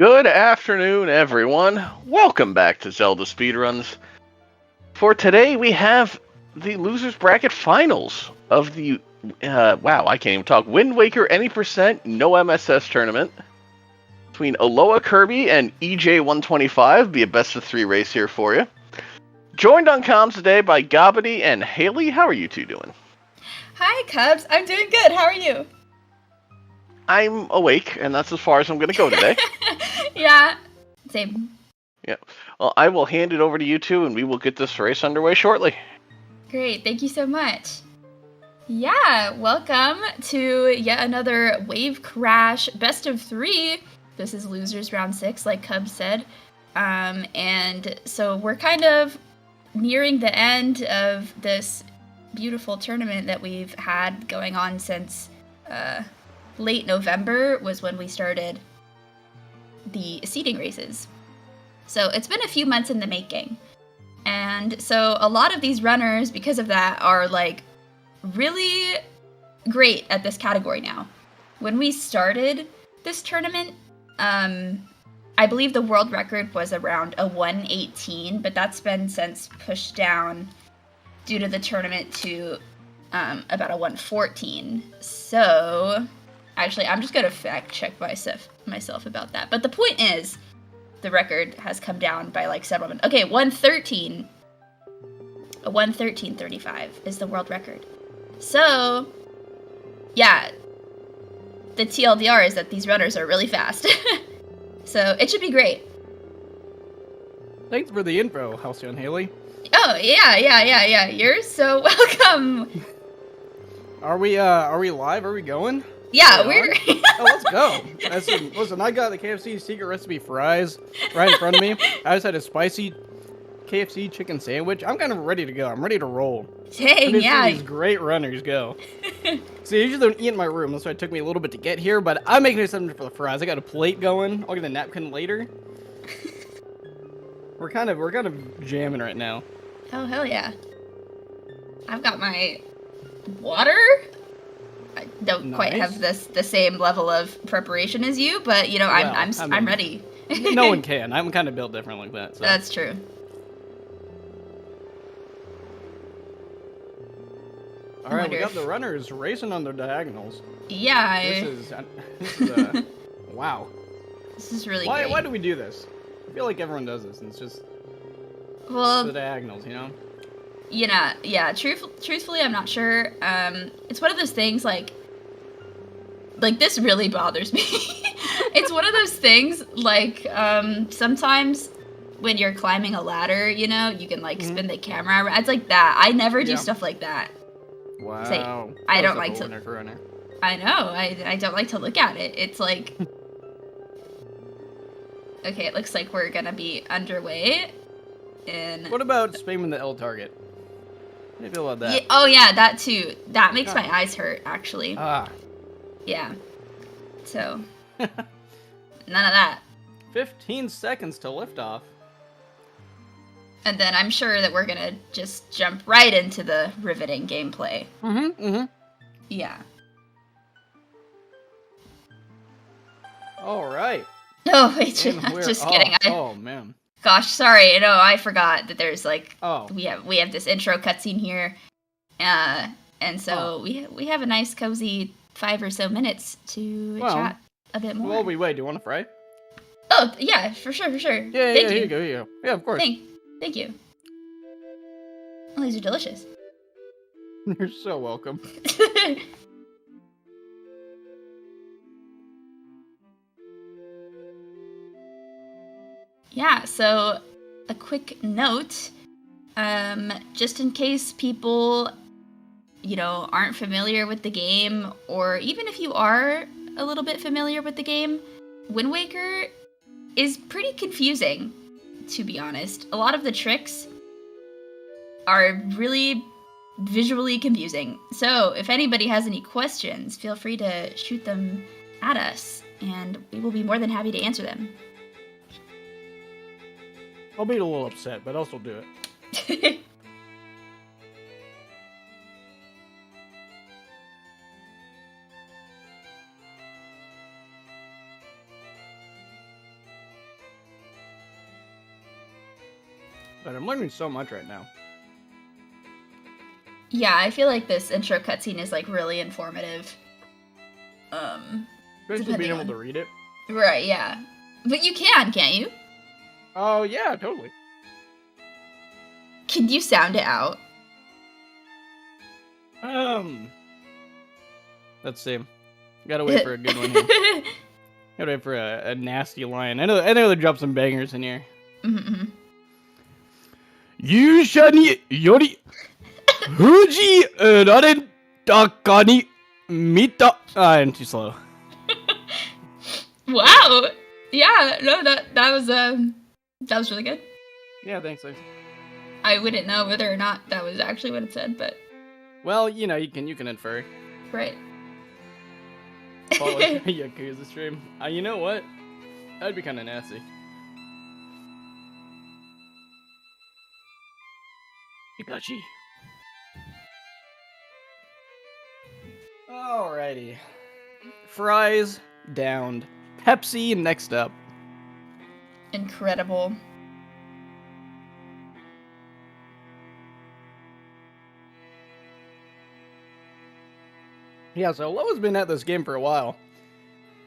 Good afternoon, everyone. Welcome back to Zelda Speedruns. For today, we have the Losers Bracket Finals of the, wow, I can't even talk, Wind Waker Any Percent No MSS tournament between Aloakirby and EJ125. Be a best of three race here for you. Joined on comms today by Gabity and Haley. How are you two doing? Hi, Cubs. I'm doing good. How are you? I'm awake, and that's as far as I'm going to go today. Yeah, same. Yeah. Well, I will hand it over to you two, and we will get this race underway shortly. Great. Thank you so much. Yeah, welcome to yet another WaveCrash best of three. This is losers round 6, like Cubs said. And so we're kind of nearing the end of this beautiful tournament that we've had going on since late November was when we started the seeding races. So it's been a few months in the making. And so a lot of these runners, because of that, are like really great at this category now. When we started this tournament, I believe the world record was around a 118, but that's been since pushed down due to the tournament to about a 114. So actually, I'm just going to fact check myself about that. But the point is, the record has come down by like several minutes. Okay, 113. A 113.35 is the world record. So, yeah, the TLDR is that these runners are really fast. So it should be great. Thanks for the info, Halcyon Haley. Oh, yeah. You're so welcome. Are we live? Are we going? Yeah, we're oh, let's go. Listen, I got the KFC secret recipe fries right in front of me. I just had a spicy KFC chicken sandwich. I'm kind of ready to go. I'm ready to roll. Dang, yeah. These great runners go. See, I usually don't eat in my room. That's why it took me a little bit to get here, but I'm making something for the fries. I got a plate going. I'll get a napkin later. We're kind of jamming right now. Oh, hell yeah. I've got my water. I don't quite have the same level of preparation as you, but you know, I'm ready. No one can. I'm kind of built different like that. So. That's true. All right, we got the runners racing on their diagonals. Yeah. This is wow. This is really great. Why do we do this? I feel like everyone does this, and it's just the diagonals, you know? Yeah. Truthfully, I'm not sure. It's one of those things like this really bothers me. It's one of those things like sometimes when you're climbing a ladder, you know, you can like spin the camera around. It's like that. I never do stuff like that. Wow. I don't like to. I know. I don't like to look at it. It's like. Okay, it looks like we're gonna be underway. What about spamming the L target? How do you feel about that? Yeah, oh yeah, that too. That makes my eyes hurt, actually. Yeah. So. None of that. 15 seconds to liftoff. And then I'm sure that we're gonna just jump right into the riveting gameplay. Yeah. All right. Oh, wait, just kidding. Oh, man. Gosh, sorry. No, I forgot that there's like we have this intro cutscene here, and so we have a nice cozy 5 or so minutes to chat a bit more. While we wait, do you want to fry? Oh yeah, for sure. Yeah, Thank you. Here you go. Yeah, of course. Thank you. Oh, these are delicious. You're so welcome. Yeah, so a quick note, just in case people, you know, aren't familiar with the game, or even if you are a little bit familiar with the game, Wind Waker is pretty confusing, to be honest. A lot of the tricks are really visually confusing. So if anybody has any questions, feel free to shoot them at us, and we will be more than happy to answer them. I'll be a little upset, but I'll still do it. But I'm learning so much right now. Yeah, I feel like this intro cutscene is like really informative. Especially being able to read it. Right, yeah. But you can't you? Oh, yeah, totally. Can you sound it out? Let's see. Gotta wait for a good one here. Gotta wait for a nasty line. I know they drop some bangers in here. Mm-hmm. Yushani yori Fuji raren takani mita. I'm too slow. Wow. Yeah, no, that was really good. Yeah, thanks. I wouldn't know whether or not that was actually what it said, but well, you know, you can infer. right. Follow Yakuza stream. You know what? That'd be kind of nasty. Hikachi. Alrighty. Fries downed. Pepsi next up. Incredible. Yeah, so Loa's been at this game for a while.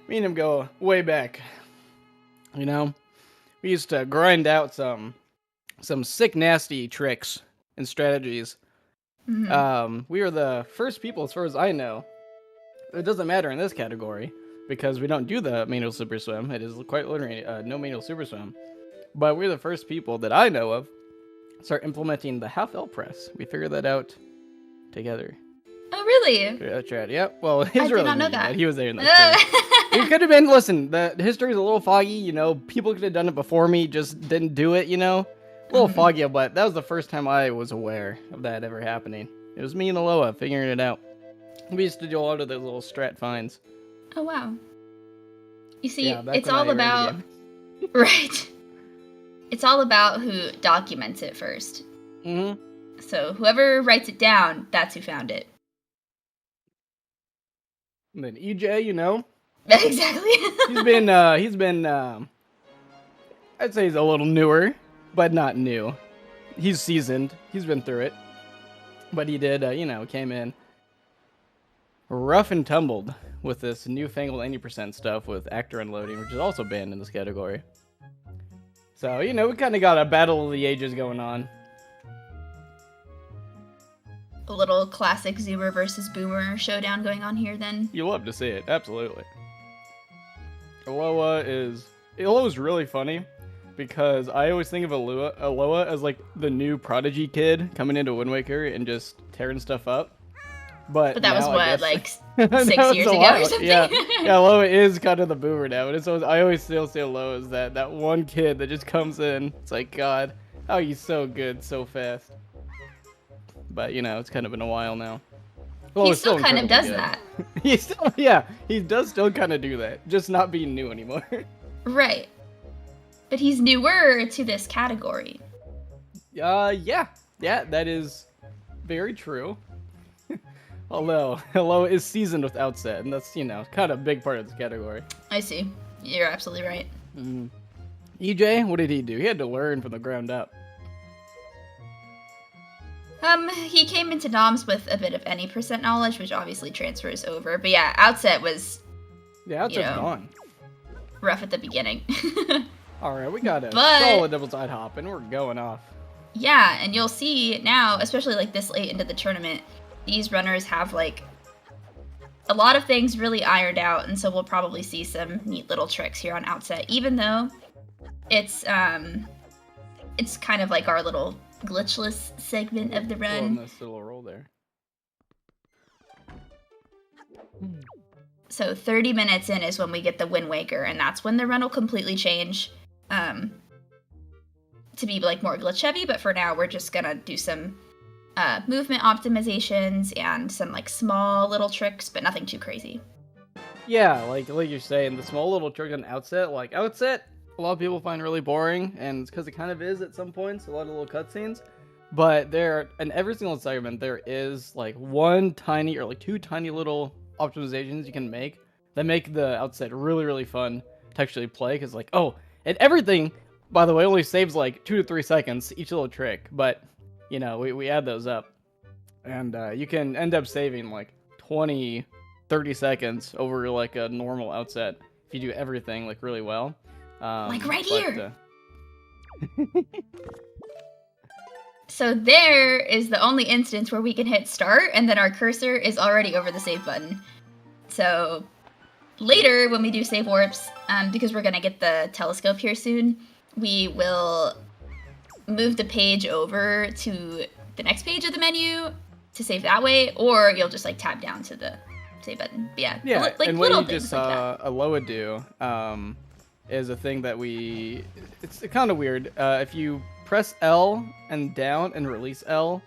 Me and him go way back. You know? We used to grind out some sick, nasty tricks and strategies. Mm-hmm. We were the first people, as far as I know. It doesn't matter in this category, because we don't do the manual super swim. It is quite literally no manual super swim. But we're the first people that I know of start implementing the half L press. We figured that out together. Oh, really? Yeah, Chad. Yeah. Well, he's I did really not know new, that. but he was there in that too. It could have been. Listen, the history's a little foggy. You know, people could have done it before me, just didn't do it. You know, a little foggy, but that was the first time I was aware of that ever happening. It was me and Aloha figuring it out. We used to do a lot of those little strat finds. Oh, wow. You see, Yeah, back it's when all I about... ran Right. It's all about who documents it first. Mm-hmm. So whoever writes it down, that's who found it. And then EJ, you know, Exactly. he's been, I'd say he's a little newer, but not new. He's seasoned. He's been through it. But he did, you know, came in rough and tumbled with this newfangled 80% stuff with actor unloading, which is also banned in this category. So, you know, we kind of got a battle of the ages going on. A little classic Zoomer versus Boomer showdown going on here then. You love to see it, absolutely. Aloha is really funny because I always think of Aloha as like the new prodigy kid coming into Wind Waker and just tearing stuff up. But that was now, what, like 6 that years was a ago while. or something? Yeah, Aloha is kind of the boomer now. And I always still see Aloha as that one kid that just comes in. It's like, God, how are you so good so fast? But, you know, it's kind of been a while now. Well, he still kind of does that. He does still kind of do that. Just not being new anymore. Right. But he's newer to this category. Yeah, that is very true. Although, Hello is seasoned with Outset, and that's, you know, kind of a big part of this category. I see. You're absolutely right. Mm. EJ, what did he do? He had to learn from the ground up. He came into Noms with a bit of any percent knowledge, which obviously transfers over. But yeah, Outset was... Yeah, Outset's gone. Rough at the beginning. Alright, we got a solid double side hop, and we're going off. Yeah, and you'll see now, especially like this late into the tournament, these runners have like a lot of things really ironed out, and so we'll probably see some neat little tricks here on Outset, even though it's kind of like our little glitchless segment of the run. Nice little roll there. So 30 minutes in is when we get the Wind Waker, and that's when the run will completely change to be like more glitch heavy, but for now we're just gonna do some movement optimizations and some like small little tricks, but nothing too crazy. Yeah, like you're saying, the small little trick on Outset, a lot of people find really boring, and it's because it kind of is at some points, a lot of little cutscenes. But in every single segment, there is like one tiny or like two tiny little optimizations you can make that make the Outset really, really fun to actually play. Because and everything by the way, only saves like 2 to 3 seconds each little trick, but you know, we add those up, and you can end up saving like 20, 30 seconds over like a normal outset if you do everything like really well. Like right here. So there is the only instance where we can hit start, and then our cursor is already over the save button. So later, when we do save warps, because we're gonna get the telescope here soon, we will move the page over to the next page of the menu to save that way, or you'll just like tap down to the save button. But yeah, like and little what you things just like saw that. Aloha do is a thing that it's kind of weird. If you press L and down and release L,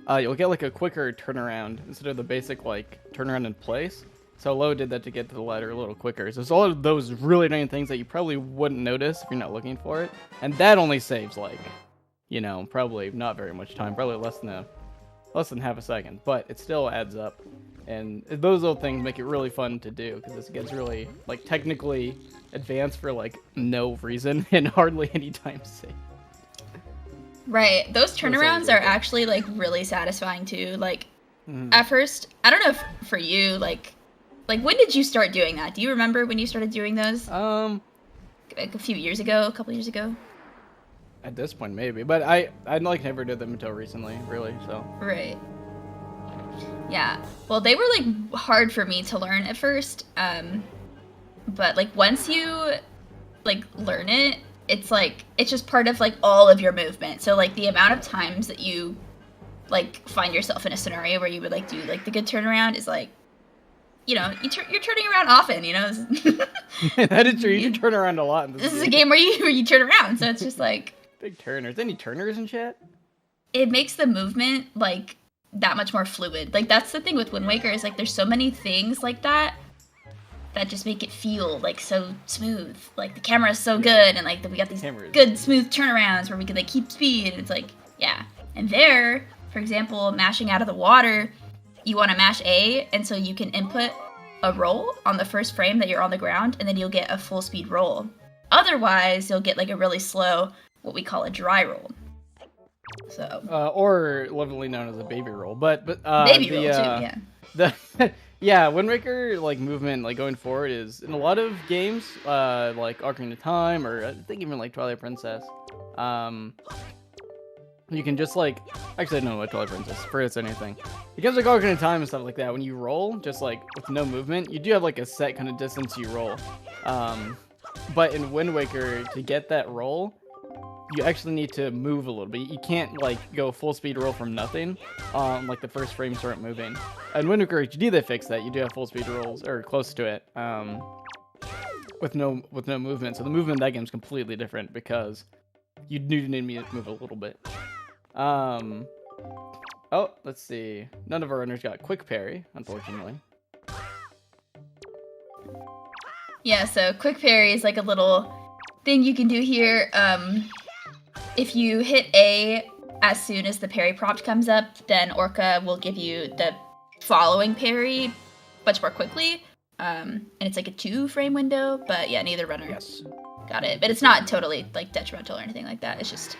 you'll get like a quicker turnaround instead of the basic like turnaround in place. So Aloha did that to get to the ladder a little quicker. So it's all of those really annoying things that you probably wouldn't notice if you're not looking for it. And that only saves like, you know, probably not very much time, probably less than half a second, but it still adds up. And those little things make it really fun to do because this gets really like technically advanced for like no reason and hardly any time saved. Right, those turnarounds are actually like really satisfying too. Like at first, I don't know if for you, like when did you start doing that? Do you remember when you started doing those? Like a few years ago, a couple years ago. At this point, maybe, but I like never did them until recently, really. So right. Yeah. Well, they were like hard for me to learn at first, but like once you like learn it, it's just part of like all of your movement. So like the amount of times that you like find yourself in a scenario where you would like do like the good turnaround is like, you know, you're turning around often, you know. That is true. You turn around a lot in this is a game where you turn around, so it's just like big turners. Any turners in chat? It makes the movement like that much more fluid. Like that's the thing with Wind Waker is like there's so many things like that just make it feel like so smooth. Like the camera is so good, and like we got these good smooth turnarounds where we could like keep speed. And it's like yeah. And there, for example, mashing out of the water, you want to mash A, and so you can input a roll on the first frame that you're on the ground, and then you'll get a full speed roll. Otherwise, you'll get like a really slow, what we call a dry roll. So or lovingly known as a baby roll, but baby roll too, yeah. Yeah, Wind Waker like movement like going forward is in a lot of games like Ocarina of Time, or I think even like Twilight Princess. You can just like actually I don't know what Twilight Princess for it's anything. Because like Ocarina of Time and stuff like that, when you roll just like with no movement, you do have like a set kind of distance you roll. But in Wind Waker, to get that roll, you actually need to move a little bit. You can't like go full speed roll from nothing. Like the first frame start moving. In Wind Waker HD they fixed that. You do have full speed rolls or close to it. With no movement. So the movement in that game is completely different because you do need me to move a little bit. Oh, let's see. None of our runners got quick parry, unfortunately. Yeah, so quick parry is like a little thing you can do here. If you hit A as soon as the parry prompt comes up, then Orca will give you the following parry much more quickly. And it's like a 2-frame window, but yeah, neither runner got it. But it's not totally like detrimental or anything like that. It's just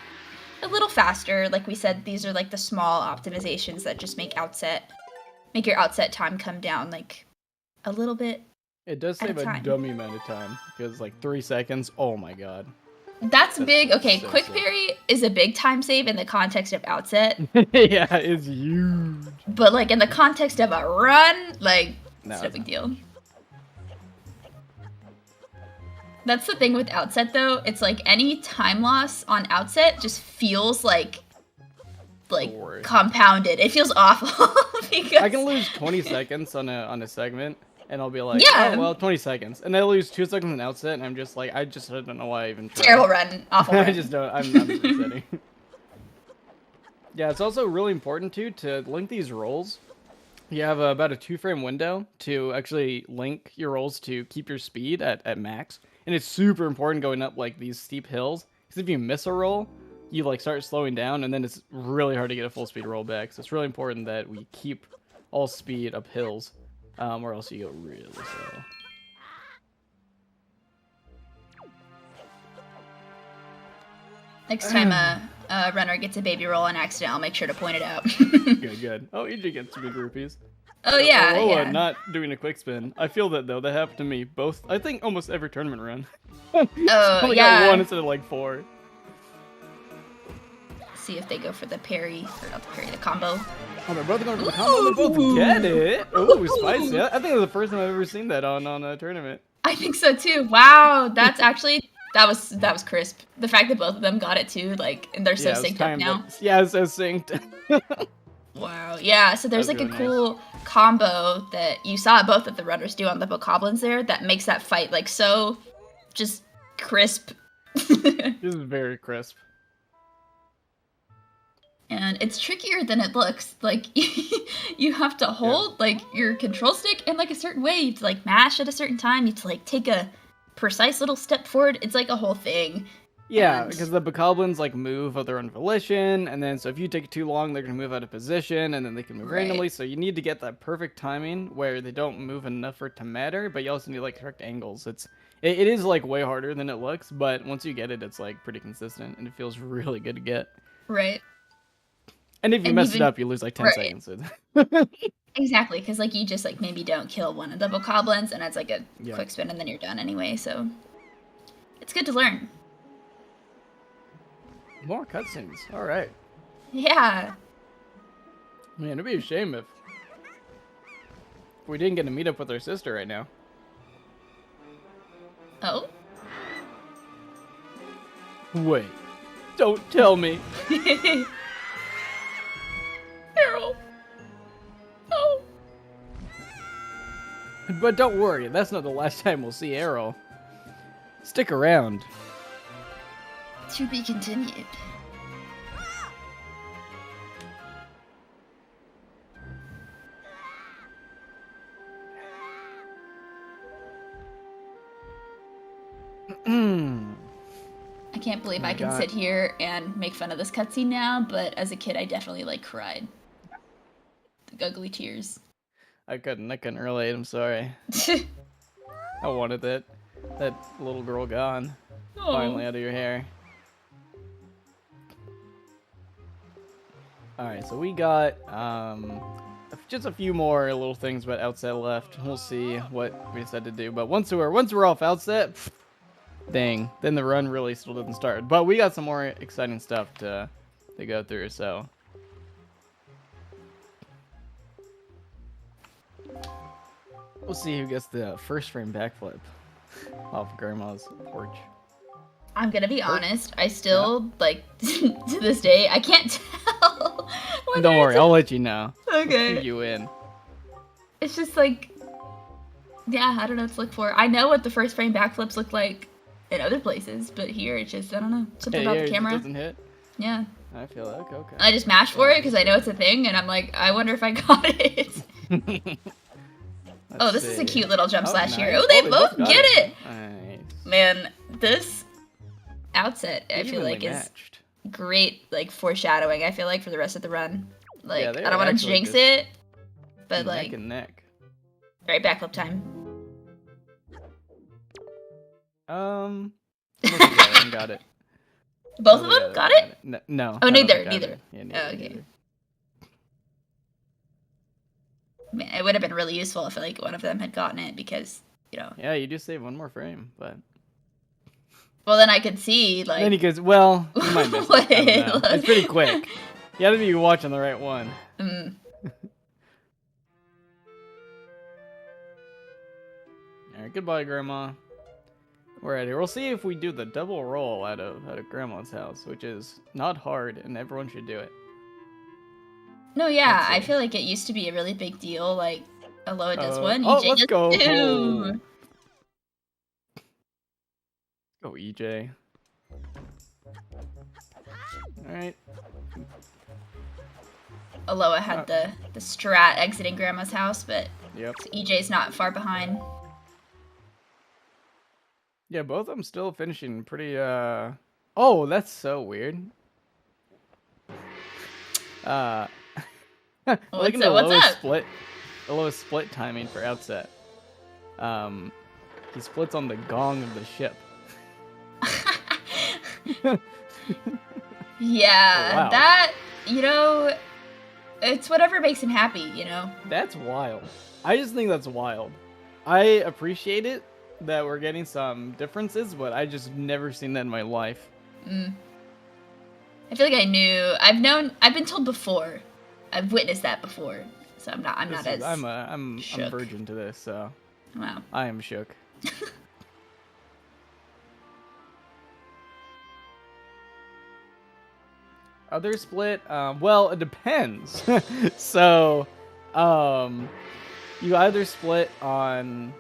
a little faster. Like we said, these are like the small optimizations that just make your outset time come down like a little bit. It does save a dummy amount of time because like 3 seconds. Oh my god. That's big. Okay, so quick parry is a big time save in the context of outset. Yeah, it's huge. But like in the context of a run, like it's no big deal. That's the thing with outset though. It's like any time loss on outset just feels like compounded. It feels awful because I can lose 20 seconds on a segment. And I'll be like, yeah. Oh, well, 20 seconds. And I lose 2 seconds in outset, and I'm just like, I don't know why I even tried. Terrible run. Awful run. I just don't. I'm resetting. Yeah, it's also really important, too, to link these rolls. You have about a 2-frame window to actually link your rolls to keep your speed at max. And it's super important going up, like, these steep hills. Because if you miss a roll, you, like, start slowing down, and then it's really hard to get a full speed roll back. So it's really important that we keep all speed up hills. Or else you go really slow. Next time a runner gets a baby roll on accident, I'll make sure to point it out. Good. Oh, EJ gets 2 big rupees. Oh yeah, Alola yeah. not doing a quick spin. I feel that though. That happened to me both. I think almost every tournament run. Oh only yeah. got 1 instead of like 4. See if they go for the parry, or not the parry, the combo. Oh, they're both going for the combo. They both get it. Ooh, spicy. I think it was the first time I've ever seen that on a tournament. I think so too. Wow, that's actually that was crisp. The fact that both of them got it too, like, and they're so synced up now. Yeah, it's so synced. Wow. Yeah. So there's like really a cool combo that you saw both of the runners do on the bokoblins there that makes that fight like so just crisp. This is very crisp. And it's trickier than it looks. Like, you have to hold like your control stick in like a certain way. You have to like mash at a certain time. You have to like take a precise little step forward. It's like a whole thing. Yeah, And- because the bokoblins like move of their own volition, and then so if you take too long, they're gonna move out of position, and then they can move Right. randomly. So you need to get that perfect timing where they don't move enough for it to matter, but you also need like correct angles. It is like way harder than it looks, but once you get it, it's like pretty consistent, and it feels really good to get. Right. And if you And mess even- it up, you lose like 10 right. seconds. Exactly, because like you just like maybe don't kill one of the bokoblins, and it's like a Yeah. quick spin, and then you're done anyway. So it's good to learn. More cutscenes. All right. Yeah. Man, it'd be a shame if we didn't get to meet up with our sister right now. Oh. Wait. Don't tell me. Errol. Oh. But don't worry, that's not the last time we'll see Arrow. Stick around. To be continued. I can't believe I can God. sit here and make fun of this cutscene now, but as a kid, I definitely like cried. The guggly tears. I couldn't relate, I'm sorry. I wanted that little girl gone. Finally out of your hair. Alright, so we got just a few more little things about Outset left. We'll see what we decide to do. But once we're off Outset, dang, then the run really still doesn't start. But we got some more exciting stuff to go through, so. We'll see who gets the first frame backflip off Grandma's porch. I'm gonna be honest, I still, like, to this day, I can't tell. whether Don't worry, it's I'll let you know. Okay. Cue you in. It's just like, yeah, I don't know what to look for. I know what the first frame backflips look like in other places, but here it's just, I don't know, something about Yeah, the it camera. doesn't hit. Yeah. I feel it. Okay. I just mash for it because I know it's a thing, and I'm like, I wonder if I got it. Oh, this is a cute little jump slash here. nice. Oh, they They both got get it! Nice. Man, this Outset, I feel Evenly like, is matched. great, like, foreshadowing, I feel like, for the rest of the run. Like, Yeah, I they don't are want to actually jinx just it, but, Neck like, and neck. right, backflip time. Both of them got it. Both of Both them got it? No. Oh, I don't neither, think got neither. it. Yeah, Oh, okay. neither. Man, it would have been really useful if, like, one of them had gotten it, because, you know. Yeah, you do save one more frame, but Well, then I could see, like... then he goes, well, you might miss it. I don't know. Look. It's pretty quick. You gotta be watching the right one. Mm. Alright, goodbye, Grandma. We're out here. We'll see if we do the double roll out of Grandma's house, which is not hard, and everyone should do it. No, yeah, Let's I see. feel like it used to be a really big deal, like, Aloha does one, oh, EJ let's does go. two. Go, EJ. Alright. Aloha had the strat exiting Grandma's house, but Yep. EJ's not far behind. Yeah, both of them still finishing pretty, Oh, that's so weird. Look at the what's lowest up? split timing for Outset. He splits on the gong of the ship. Yeah, Oh, wow. that, it's whatever makes him happy, That's wild. I just think that's wild. I appreciate it that we're getting some differences, but I just never seen that in my life. I feel like I knew. I've been told before. I've witnessed that before. So I'm not as I'm a shook. virgin to this, so Wow. I am shook. Other split? Well, it depends. So, you either split on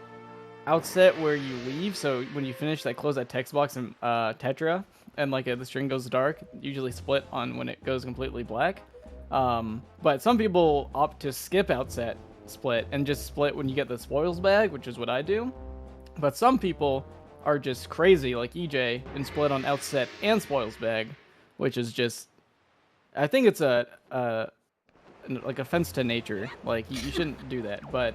outset where you leave, so when you finish, close that text box in Tetra, and the string goes dark, usually split on when it goes completely black. But some people opt to skip outset split and just split when you get the spoils bag, which is what I do. But some people are just crazy, like EJ, and split on outset and spoils bag, which is just, I think it's a offense to nature. Like, you shouldn't do that, but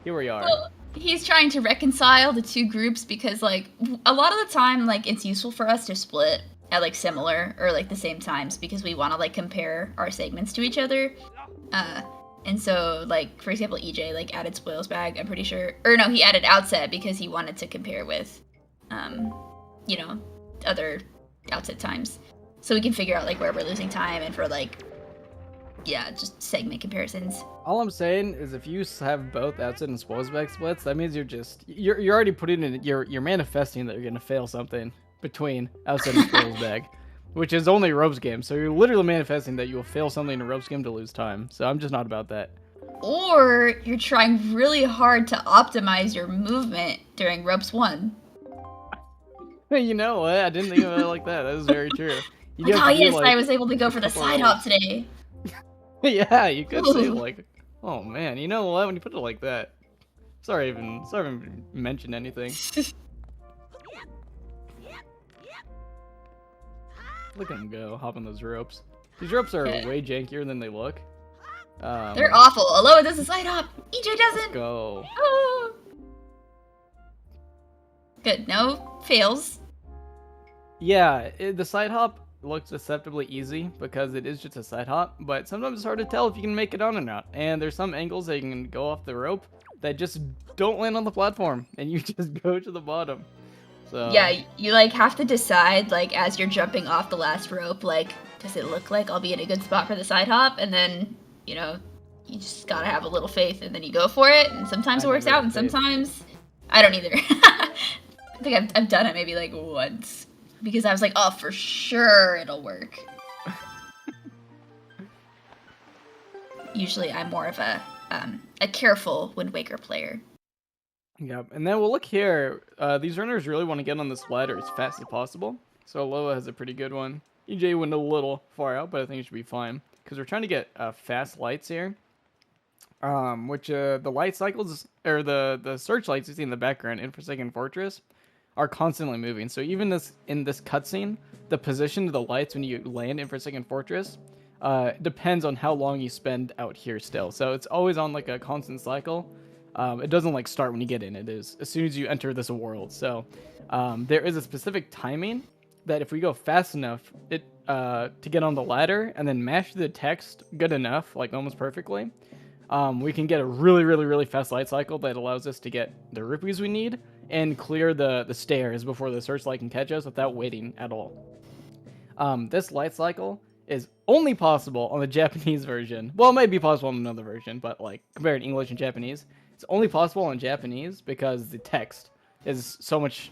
here we are. Well, he's trying to reconcile the two groups because, a lot of the time, it's useful for us to split at, similar or, the same times because we want to, compare our segments to each other. And so, for example, EJ, added spoils bag, I'm pretty sure. Or, no, he added outset because he wanted to compare with, other outset times. So we can figure out, where we're losing time and for, just segment comparisons. All I'm saying is if you have both outset and spoils bag splits, that means you're already putting in, you're manifesting that you're going to fail something between outset and spoils bag, which is only a ropes game. So you're literally manifesting that you will fail something in a ropes game to lose time. So I'm just not about that. Or you're trying really hard to optimize your movement during ropes 1. You know what? I didn't think of it like that. That is very true. I was able to go for the side hop today. Yeah, you could say oh man, you know what? When you put it like that, sorry I even mentioned anything. Look at him go, hop on those ropes. These ropes are way jankier than they look. They're awful. Aloha does a side hop. EJ doesn't. Let's go. Oh. Good. No fails. Yeah, the side hop looks deceptively easy because it is just a side hop, but sometimes it's hard to tell if you can make it on or not. And there's some angles that you can go off the rope that just don't land on the platform, and you just go to the bottom. So yeah, you have to decide as you're jumping off the last rope, does it look like I'll be in a good spot for the side hop? And then you just gotta have a little faith, and then you go for it. And sometimes it works out, and sometimes I don't either. I think I've done it maybe once. Because I was like, oh, for sure it'll work. Usually I'm more of a careful Wind Waker player. Yep, and then we'll look here. These runners really want to get on this ladder as fast as possible. So Aloha has a pretty good one. EJ went a little far out, but I think it should be fine. Because we're trying to get fast lights here. Which the light cycles, or the searchlights you see in the background in Forsaken Fortress, are constantly moving. So even in this cutscene, the position of the lights when you land in Forsaken Fortress depends on how long you spend out here still. So it's always on a constant cycle. It doesn't start when you get in. It is as soon as you enter this world. So there is a specific timing that if we go fast enough to get on the ladder and then mash the text good enough, almost perfectly, we can get a really, really, really fast light cycle that allows us to get the rupees we need and clear the stairs before the searchlight can catch us without waiting at all. This light cycle is only possible on the Japanese version. Well, it might be possible on another version, but compared to English and Japanese, it's only possible in Japanese because the text is so much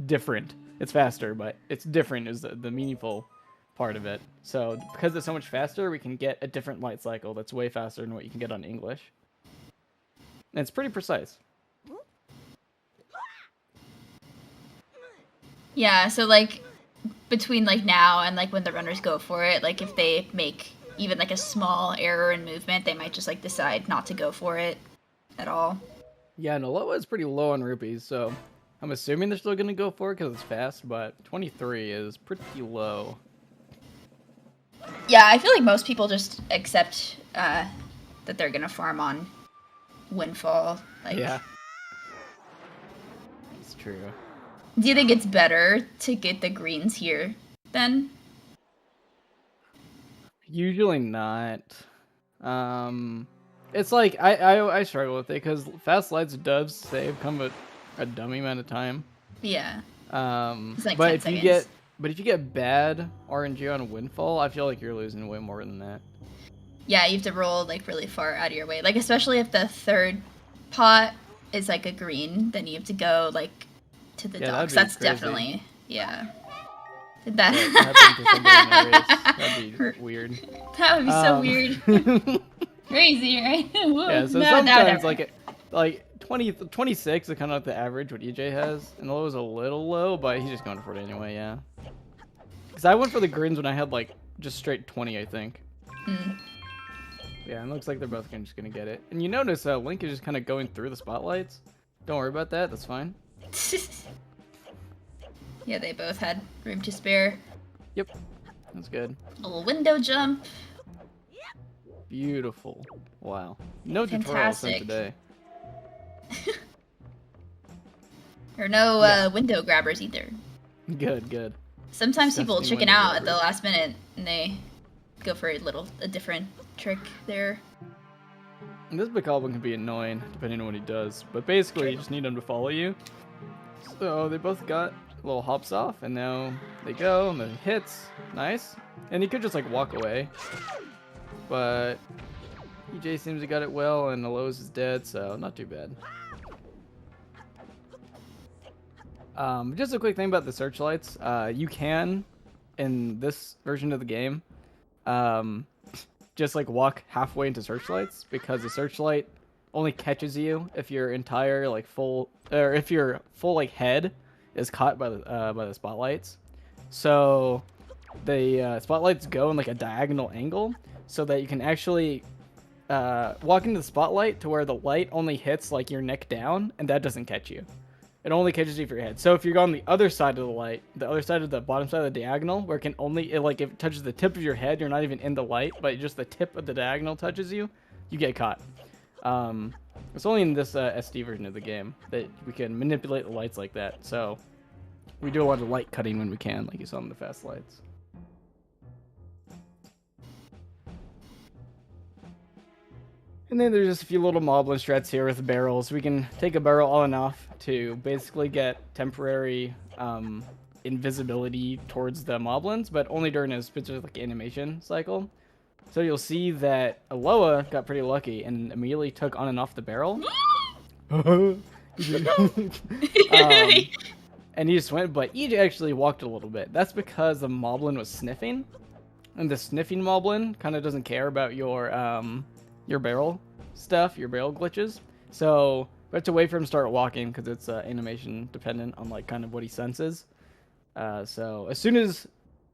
different. It's faster, but it's different is the meaningful part of it. So because it's so much faster, we can get a different light cycle that's way faster than what you can get on English. And it's pretty precise. Yeah, so between now and when the runners go for it, if they make even a small error in movement, they might just decide not to go for it at all. Yeah, Aloha is pretty low on rupees, so I'm assuming they're still gonna go for it because it's fast, but 23 is pretty low. Yeah, I feel like most people just accept that they're gonna farm on Windfall. Yeah, it's true. Do you think it's better to get the greens here then? Usually not. It's like I struggle with it because fast lights does save come at a dummy amount of time. Yeah. It's like But 10 if seconds. you get bad RNG on Windfall, I feel like you're losing way more than that. Yeah, you have to roll like really far out of your way. Like especially if the third pot is like a green, then you have to go like to the docks. That's crazy. Definitely Did that That'd be weird. That would be so weird. Crazy, right? Yeah, so sometimes like 26 is kind of like the average what EJ has, and low is a little low, but he's just going for it anyway, yeah. Because I went for the greens when I had like just straight 20, I think. Yeah, and it looks like they're both just gonna get it. And you notice Link is just kind of going through the spotlights. Don't worry about that, that's fine. Yeah, they both had room to spare. Yep, that's good. A little window jump. Beautiful. Wow. No tutorials in today. Or no window grabbers either. Good. Sometimes people chicken out at the last minute and they go for a different trick there. And this Bokoblin can be annoying depending on what he does, but basically you just need him to follow you. So they both got little hops off, and now they go, and the hits. Nice. And he could just like walk away. But EJ seems to got it well, and the Lowe's is dead, so not too bad. Just a quick thing about the searchlights. You can, in this version of the game, just like walk halfway into searchlights, because the searchlight only catches you if your entire like full, or if your full like head is caught by the spotlights. So the spotlights go in like a diagonal angle, so that you can actually walk into the spotlight to where the light only hits like your neck down, and that doesn't catch you. It only catches you for your head. So if you're on the other side of the light, the other side of the bottom side of the diagonal, where it can only, if it touches the tip of your head, you're not even in the light, but just the tip of the diagonal touches you, you get caught. It's only in this SD version of the game that we can manipulate the lights like that. So we do a lot of light cutting when we can, like you saw in the fast lights. And then there's just a few little moblin strats here with barrels. We can take a barrel on and off to basically get temporary invisibility towards the moblins, but only during a specific animation cycle. So you'll see that Aloa got pretty lucky and immediately took on and off the barrel. And he just went, but EJ actually walked a little bit. That's because the moblin was sniffing, and the sniffing moblin kind of doesn't care about your barrel stuff, your barrel glitches. So we have to wait for him to start walking because it's animation dependent on like kind of what he senses. So as soon as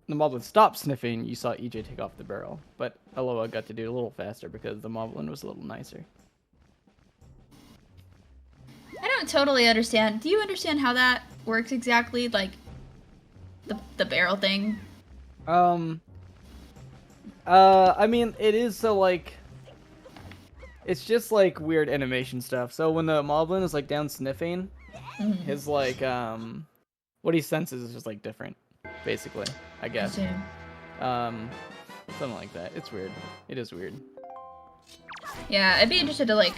the moblin stopped sniffing, you saw EJ take off the barrel. But Aloha got to do it a little faster because the moblin was a little nicer. I don't totally understand. Do you understand how that works exactly? Like the barrel thing? I mean, it is so like, it's just like weird animation stuff. So when the moblin is like down sniffing, his like what he senses is just like different, basically, I guess. Something like that. It's weird. It is weird. Yeah, I'd be interested to like,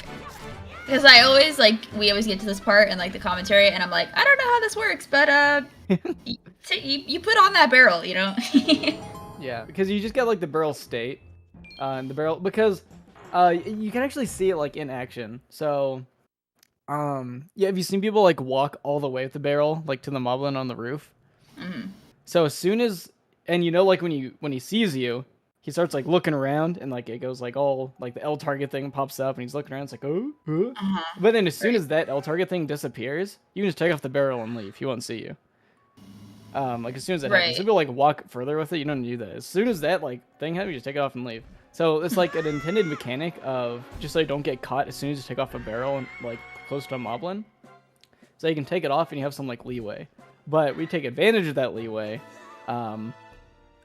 because I always like, we always get to this part in like the commentary, and I'm like, I don't know how this works, but you put on that barrel, you know? Yeah, because you just get like the barrel state, and the barrel, because you can actually see it like in action. So yeah, have you seen people like walk all the way with the barrel like to the moblin on the roof? So as soon as, and you know, like when he sees you, he starts like looking around, and like it goes like all like the L target thing pops up, and he's looking around. It's like but then as soon as that L target thing disappears, you can just take off the barrel and leave. He won't see you. Like as soon as that happens, people like walk further with it. You don't do that. As soon as that like thing happens, you just take it off and leave. So it's like an intended mechanic of just so you don't get caught as soon as you take off a barrel and like close to a moblin. So you can take it off and you have some like leeway. But we take advantage of that leeway for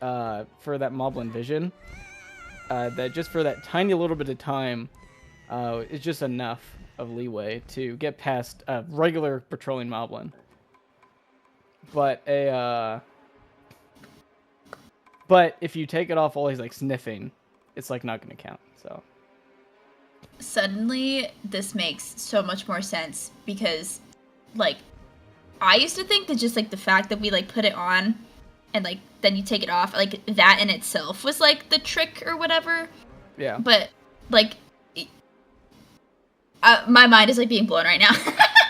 that moblin vision. That just for that tiny little bit of time is just enough of leeway to get past a regular patrolling moblin. But But if you take it off while he's like sniffing, it's like not gonna count. So suddenly this makes so much more sense because like I used to think that just like the fact that we like put it on and like then you take it off, like that in itself was like the trick or whatever. yeah. But like my mind is like being blown right now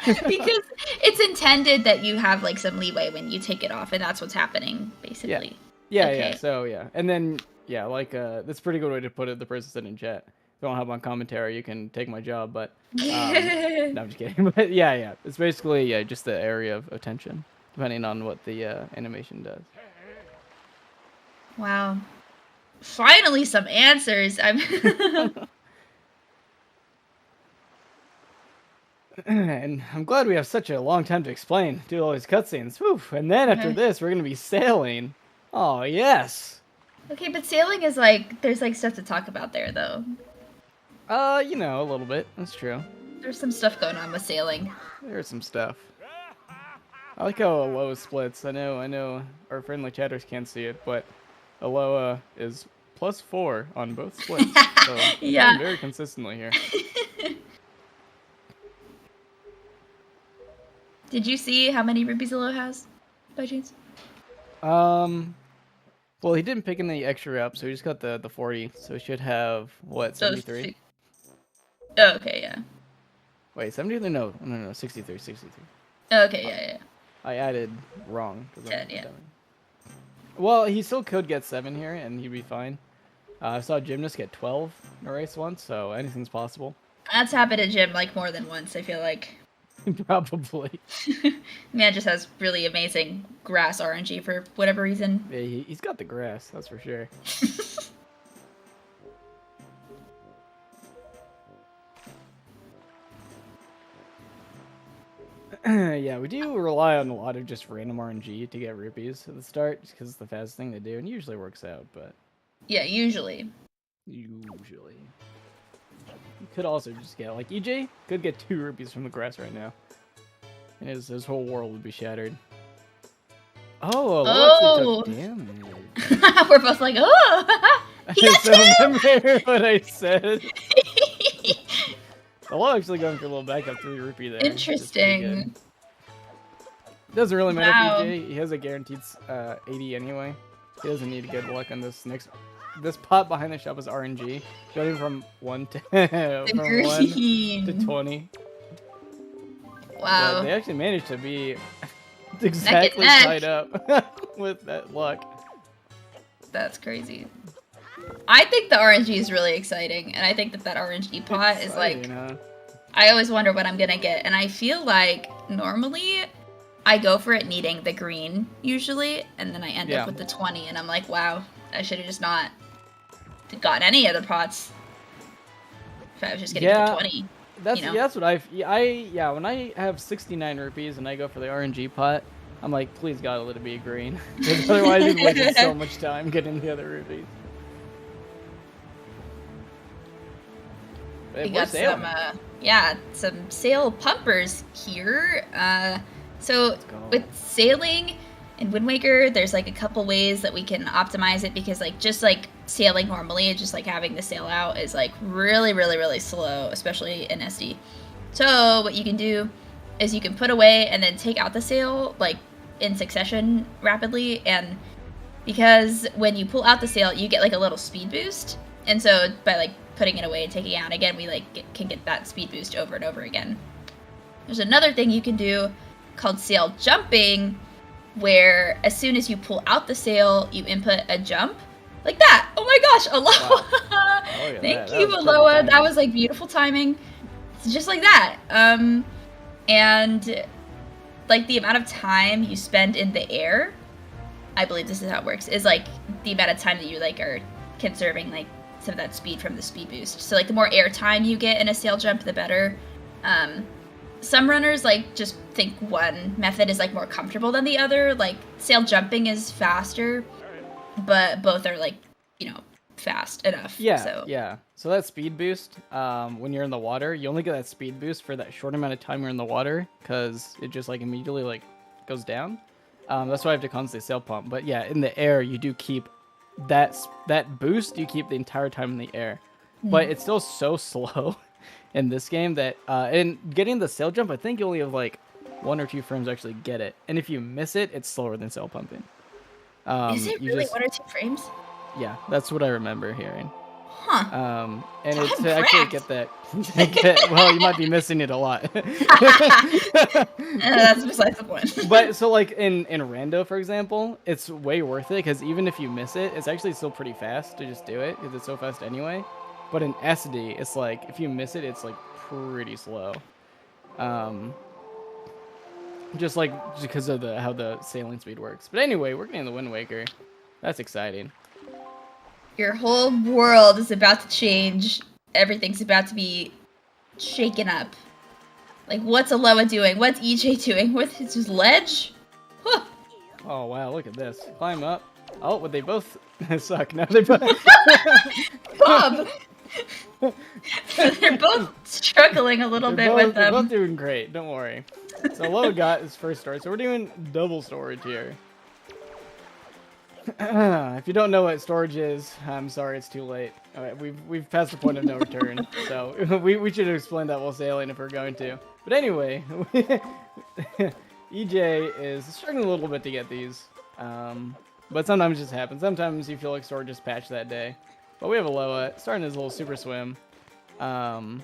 because it's intended that you have like some leeway when you take it off, and that's what's happening basically. Yeah, Okay. yeah. So yeah, and then yeah, like that's a pretty good way to put it. The person said in chat, if you don't have on commentary, you can take my job. But no, I'm just kidding. But yeah, it's basically just the area of attention, depending on what the animation does. Wow. Finally, some answers. And I'm glad we have such a long time to explain, do all these cutscenes. Whew. And then after this, we're gonna be sailing. Oh yes. Okay, but sailing is like there's like stuff to talk about there though. A little bit. That's true. There's some stuff going on with sailing. There's some stuff. I like how Aloha splits. I know our friendly chatters can't see it, but Aloha is +4 on both splits. So yeah. very consistently here. Did you see how many rupees Aloha has, by chance? Well, he didn't pick any extra up, so he just got the 40. So he should have what, 73? Oh, okay, yeah. Wait, 73? No, 63. Okay, yeah. I added wrong. 10, yeah. Well, he still could get 7 here, and he'd be fine. I saw a gymnast get 12 in a race once, so anything's possible. That's happened at gym like more than once, I feel like. Probably. Man just has really amazing grass RNG for whatever reason. Yeah, he's got the grass, that's for sure. Yeah, we do rely on a lot of just random RNG to get rupees at the start, just because it's the fastest thing to do, and it usually works out, but... Yeah, usually. Usually. You could also just get, like, EJ could get 2 rupees from the grass right now. And his whole world would be shattered. Oh, actually took damage. We're both like, oh! He got 2! Remember what I said? Aloha actually going for a little backup 3 rupee there. Interesting. Doesn't really matter for EJ. He has a guaranteed 80 anyway. He doesn't need good luck on this next... This pot behind the shop is RNG, going from 1 to 1 to 20. Wow. But they actually managed to be exactly tied up with that luck. That's crazy. I think the RNG is really exciting, and I think that RNG pot is like... Huh? I always wonder what I'm gonna get, and I feel like normally I go for it needing the green, usually, and then I end up with the 20, and I'm like, wow, I should have just not gotten any of the pots if I was just getting the 20. That's what when I have 69 rupees and I go for the RNG pot, I'm like, please God, let it be a green. Because otherwise you'd waste so much time getting the other rupees. We got some sail pumpers here. So with sailing in Wind Waker, there's like a couple ways that we can optimize it because like just like sailing normally, just like having the sail out is like really, really, really slow, especially in SD. So what you can do is you can put away and then take out the sail like in succession rapidly, and because when you pull out the sail, you get like a little speed boost, and so by like putting it away and taking it out again, we like can get that speed boost over and over again. There's another thing you can do called sail jumping, where as soon as you pull out the sail, you input a jump like that. Oh my gosh, Aloha! Wow. Oh, yeah, Thank you, Aloha. That was like beautiful timing. It's just like that. And like the amount of time you spend in the air, I believe this is how it works, is like the amount of time that you like are conserving like some of that speed from the speed boost. So like the more air time you get in a sail jump, the better. Some runners like just think one method is like more comfortable than the other. Like sail jumping is faster, but both are like, fast enough. Yeah. So that speed boost, when you're in the water, you only get that speed boost for that short amount of time you're in the water, because it just like immediately like goes down. That's why I have to constantly sail pump. But yeah, in the air, you do keep that boost you keep the entire time in the air, but it's still so slow in this game that in getting the sail jump, I think you only have like 1 or 2 frames to actually get it, and if you miss it, it's slower than sail pumping. Is it really 1 or 2 frames? Yeah, that's what I remember hearing. Huh. And So it's I'm to actually cracked. get that. Well, you might be missing it a lot. That's besides the point. But so like in rando, for example, it's way worth it because even if you miss it, it's actually still pretty fast to just do it because it's so fast anyway. But in SD, it's like if you miss it, it's like pretty slow. Just because of how the sailing speed works. But anyway, we're getting the Wind Waker. That's exciting. Your whole world is about to change. Everything's about to be shaken up. Like, what's Aloha doing? What's EJ doing? What's his ledge? Huh. Oh wow, look at this. Climb up. Oh, but they both suck. No, they both. Bob! They're both struggling a little bit with They're them. both doing great. Don't worry. So Aloha got his first storage. So we're doing double storage here. If you don't know what storage is, I'm sorry, it's too late. All right, we've passed the point of no return, so we should have explained that while sailing if we're going to. But anyway, EJ is struggling a little bit to get these, but sometimes it just happens. Sometimes you feel like storage is patched that day. But we have Aloha starting his little super swim. And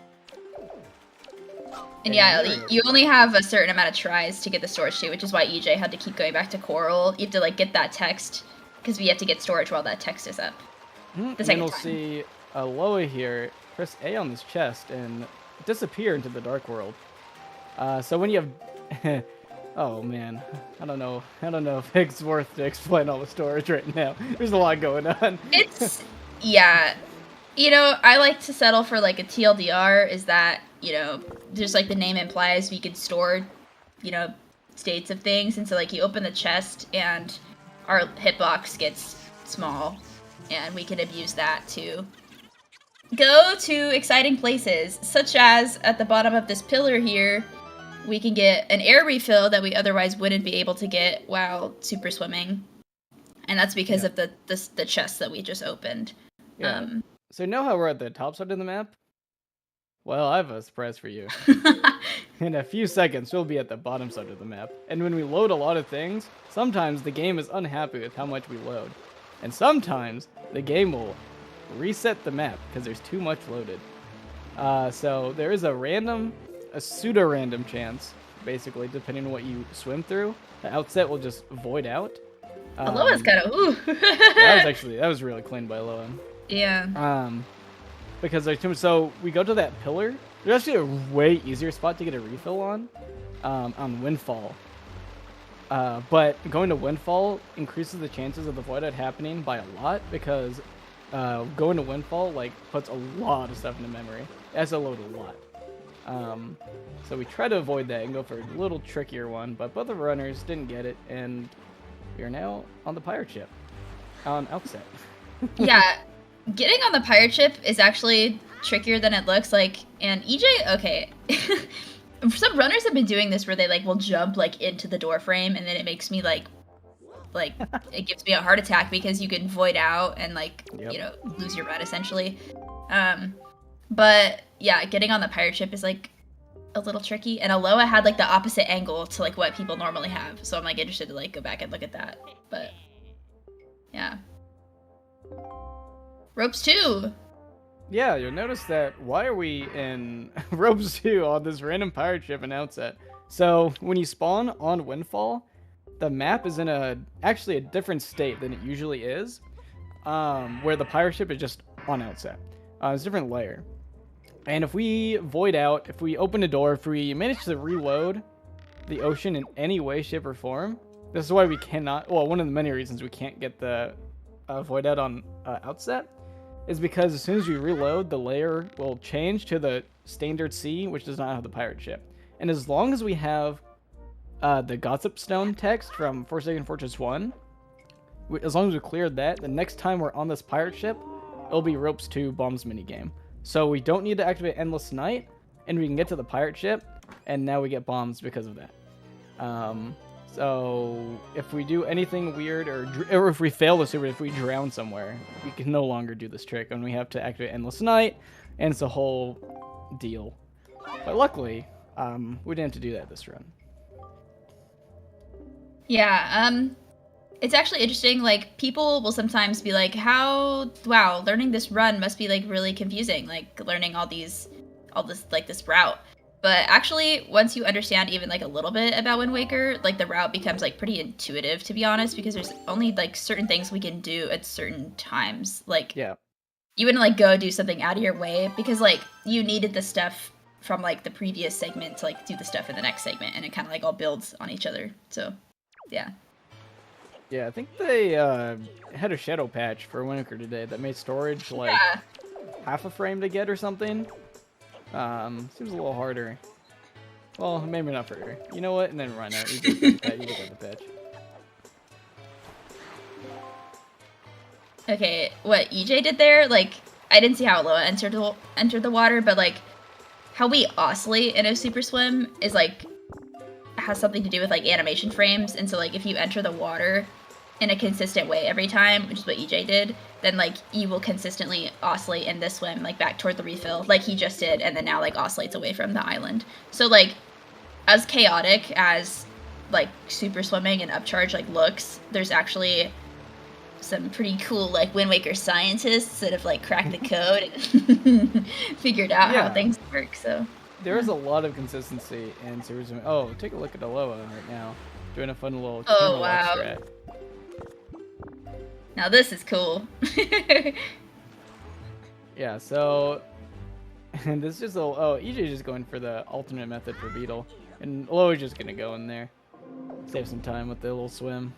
yeah, you only have a certain amount of tries to get the storage too, which is why EJ had to keep going back to Coral. You have to like get that text because we have to get storage while that text is up. And then we'll see Aloha here press A on this chest and disappear into the dark world. So when you have, oh man, I don't know if it's worth to explain all the storage right now. There's a lot going on. It's yeah, you know, I like to settle for like a TLDR. Is that, you know, just like the name implies, we could store, you know, states of things, and so like you open the chest and our hitbox gets small, and we can abuse that to go to exciting places, such as at the bottom of this pillar here, we can get an air refill that we otherwise wouldn't be able to get while super swimming, and that's because of the chest that we just opened. Yeah. So you know how we're at the top side of the map? Well, I have a surprise for you. In a few seconds, we'll be at the bottom side of the map. And when we load a lot of things, sometimes the game is unhappy with how much we load. And sometimes the game will reset the map because there's too much loaded. So there is a pseudo-random chance, basically, depending on what you swim through. The outset will just void out. Aloha's kind of ooh. that was really clean by Aloha. Yeah. Because so we go to that pillar. There's actually a way easier spot to get a refill on Windfall. But going to Windfall increases the chances of the void out happening by a lot because going to Windfall like puts a lot of stuff into memory. It has to load a lot. So we try to avoid that and go for a little trickier one, but both of the runners didn't get it, and we are now on the pirate ship on outset. Yeah. Getting on the pirate ship is actually trickier than it looks like, and EJ, okay. Some runners have been doing this where they like will jump like into the door frame, and then it makes me like it gives me a heart attack because you can void out and like you know, lose your run essentially. But yeah, getting on the pirate ship is like a little tricky, and Aloha had like the opposite angle to like what people normally have, so I'm like interested to like go back and look at that. But yeah. Ropes 2. Yeah, you'll notice that why are we in Ropes 2 on this random pirate ship in outset? So when you spawn on Windfall, the map is in actually a different state than it usually is, where the pirate ship is just on outset. It's a different layer. And if we void out, if we open a door, if we manage to reload the ocean in any way, shape, or form, this is why we cannot, well, one of the many reasons we can't get the void out on outset, is because as soon as we reload, the layer will change to the standard sea, which does not have the pirate ship. And as long as we have the Gossip Stone text from Forsaken Fortress 1, as long as we cleared that, the next time we're on this pirate ship, it'll be Ropes 2 Bombs minigame. So we don't need to activate Endless Night, and we can get to the pirate ship, and now we get bombs because of that. So if we do anything weird, or if we fail the super, if we drown somewhere, we can no longer do this trick, and we have to activate Endless Night, and it's a whole deal. But luckily, we didn't have to do that this run. Yeah, it's actually interesting, like, people will sometimes be like, wow, learning this run must be, like, really confusing, like, learning all this, like, this route. But actually, once you understand even, like, a little bit about Wind Waker, like, the route becomes, like, pretty intuitive, to be honest, because there's only, like, certain things we can do at certain times. Like, yeah. You wouldn't, like, go do something out of your way, because, like, you needed the stuff from, like, the previous segment to, like, do the stuff in the next segment, and it kind of, like, all builds on each other, so, yeah. Yeah, I think they had a shadow patch for Wind Waker today that made storage, like, half a frame to get or something. Seems a little harder. Well, maybe not for her. You know what? And then run out. You just got the patch. Okay, what EJ did there, like, I didn't see how Aloha entered the water, but, like, how we oscillate in a super swim is, like, has something to do with, like, animation frames, and so, like, if you enter the water in a consistent way every time, which is what EJ did, then, like, you will consistently oscillate in this swim, like, back toward the refill, like he just did, and then now, like, oscillates away from the island. So, like, as chaotic as, like, super swimming and upcharge, like, looks, there's actually some pretty cool, like, Wind Waker scientists that have, like, cracked the code and figured out how things work, so. There is a lot of consistency in super swimming. Oh, take a look at Aloha right now. Doing a fun little camera watch strat. Now this is cool. Yeah, so and this is just EJ's just going for the alternate method for Beetle, and Aloha's just gonna go in there, save some time with the little swim.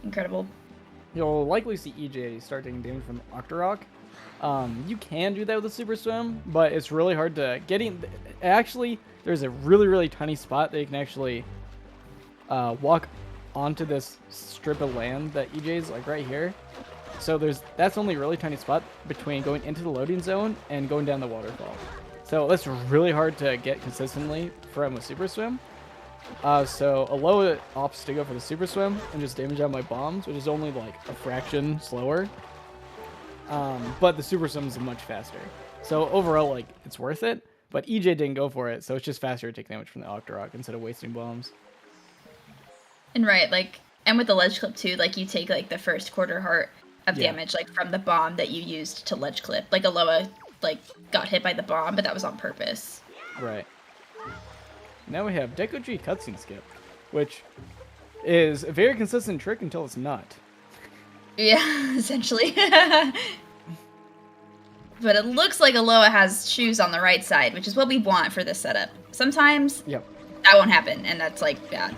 Incredible. You'll likely see EJ start taking damage from Octorok. You can do that with a super swim, but it's really hard to actually, there's a really tiny spot that you can actually walk onto this strip of land that EJ's like right here. So that's only a really tiny spot between going into the loading zone and going down the waterfall. So that's really hard to get consistently from a super swim. So Aloha opts to go for the super swim and just damage out my bombs, which is only like a fraction slower. But the super swim is much faster. So overall, like, it's worth it. But EJ didn't go for it, so it's just faster to take damage from the Octorok instead of wasting bombs. And right, like, and with the ledge clip too, like, you take, like, the first quarter heart of damage, like, from the bomb that you used to ledge clip. Like, Aloha, like, got hit by the bomb, but that was on purpose. Right. Now we have Deku G cutscene skip, which is a very consistent trick until it's not. Yeah, essentially. But it looks like Aloha has shoes on the right side, which is what we want for this setup. Sometimes that won't happen, and that's, like, bad.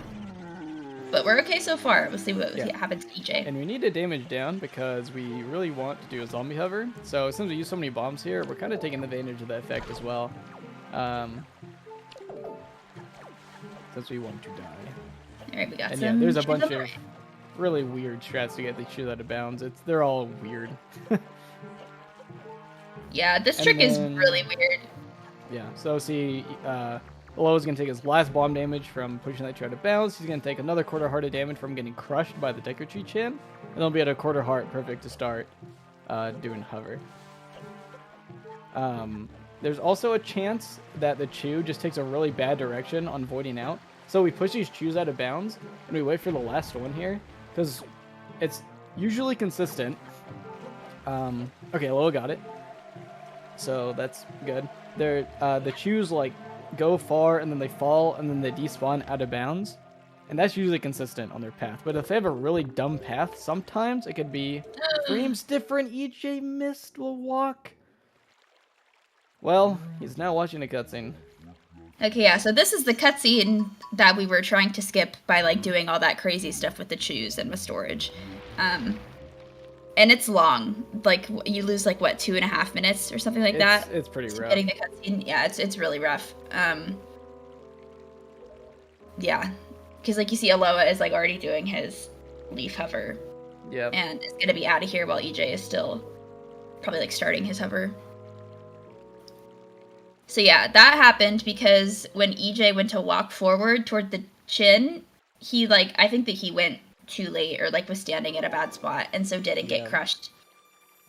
But we're okay so far. We'll see what happens to EJ. And we need to damage down because we really want to do a zombie hover. So since we use so many bombs here, we're kind of taking advantage of that effect as well. Since we want to die. Alright, we got and some. There's a bunch of really weird strats to get the shoes out of bounds. They're all weird. Yeah, this trick is really weird. Yeah, so see, Aloha's going to take his last bomb damage from pushing that shoe out of bounds. He's going to take another quarter heart of damage from getting crushed by the Deku Chin. And he'll be at a quarter heart, perfect to start doing hover. There's also a chance that the Chew just takes a really bad direction on voiding out. So we push these Chews out of bounds, and we wait for the last one here, because it's usually consistent. Okay, Aloha got it. So that's good. The Chews, like, go far, and then they fall, and then they despawn out of bounds. And that's usually consistent on their path. But if they have a really dumb path, sometimes it could be frames different. EJ missed will walk. Well, he's now watching a cutscene. Okay, yeah, so this is the cutscene that we were trying to skip by, like, doing all that crazy stuff with the Chews and with storage. And it's long. Like, you lose, like, what, 2.5 minutes or something like that? It's pretty rough. Getting the cutscene, yeah, it's really rough. Yeah, because, like, you see Aloha is, like, already doing his leaf hover. Yep. And is going to be out of here while EJ is still probably, like, starting his hover. So yeah, that happened because when EJ went to walk forward toward the Chin, he like I think that he went too late or like was standing at a bad spot and so didn't get crushed.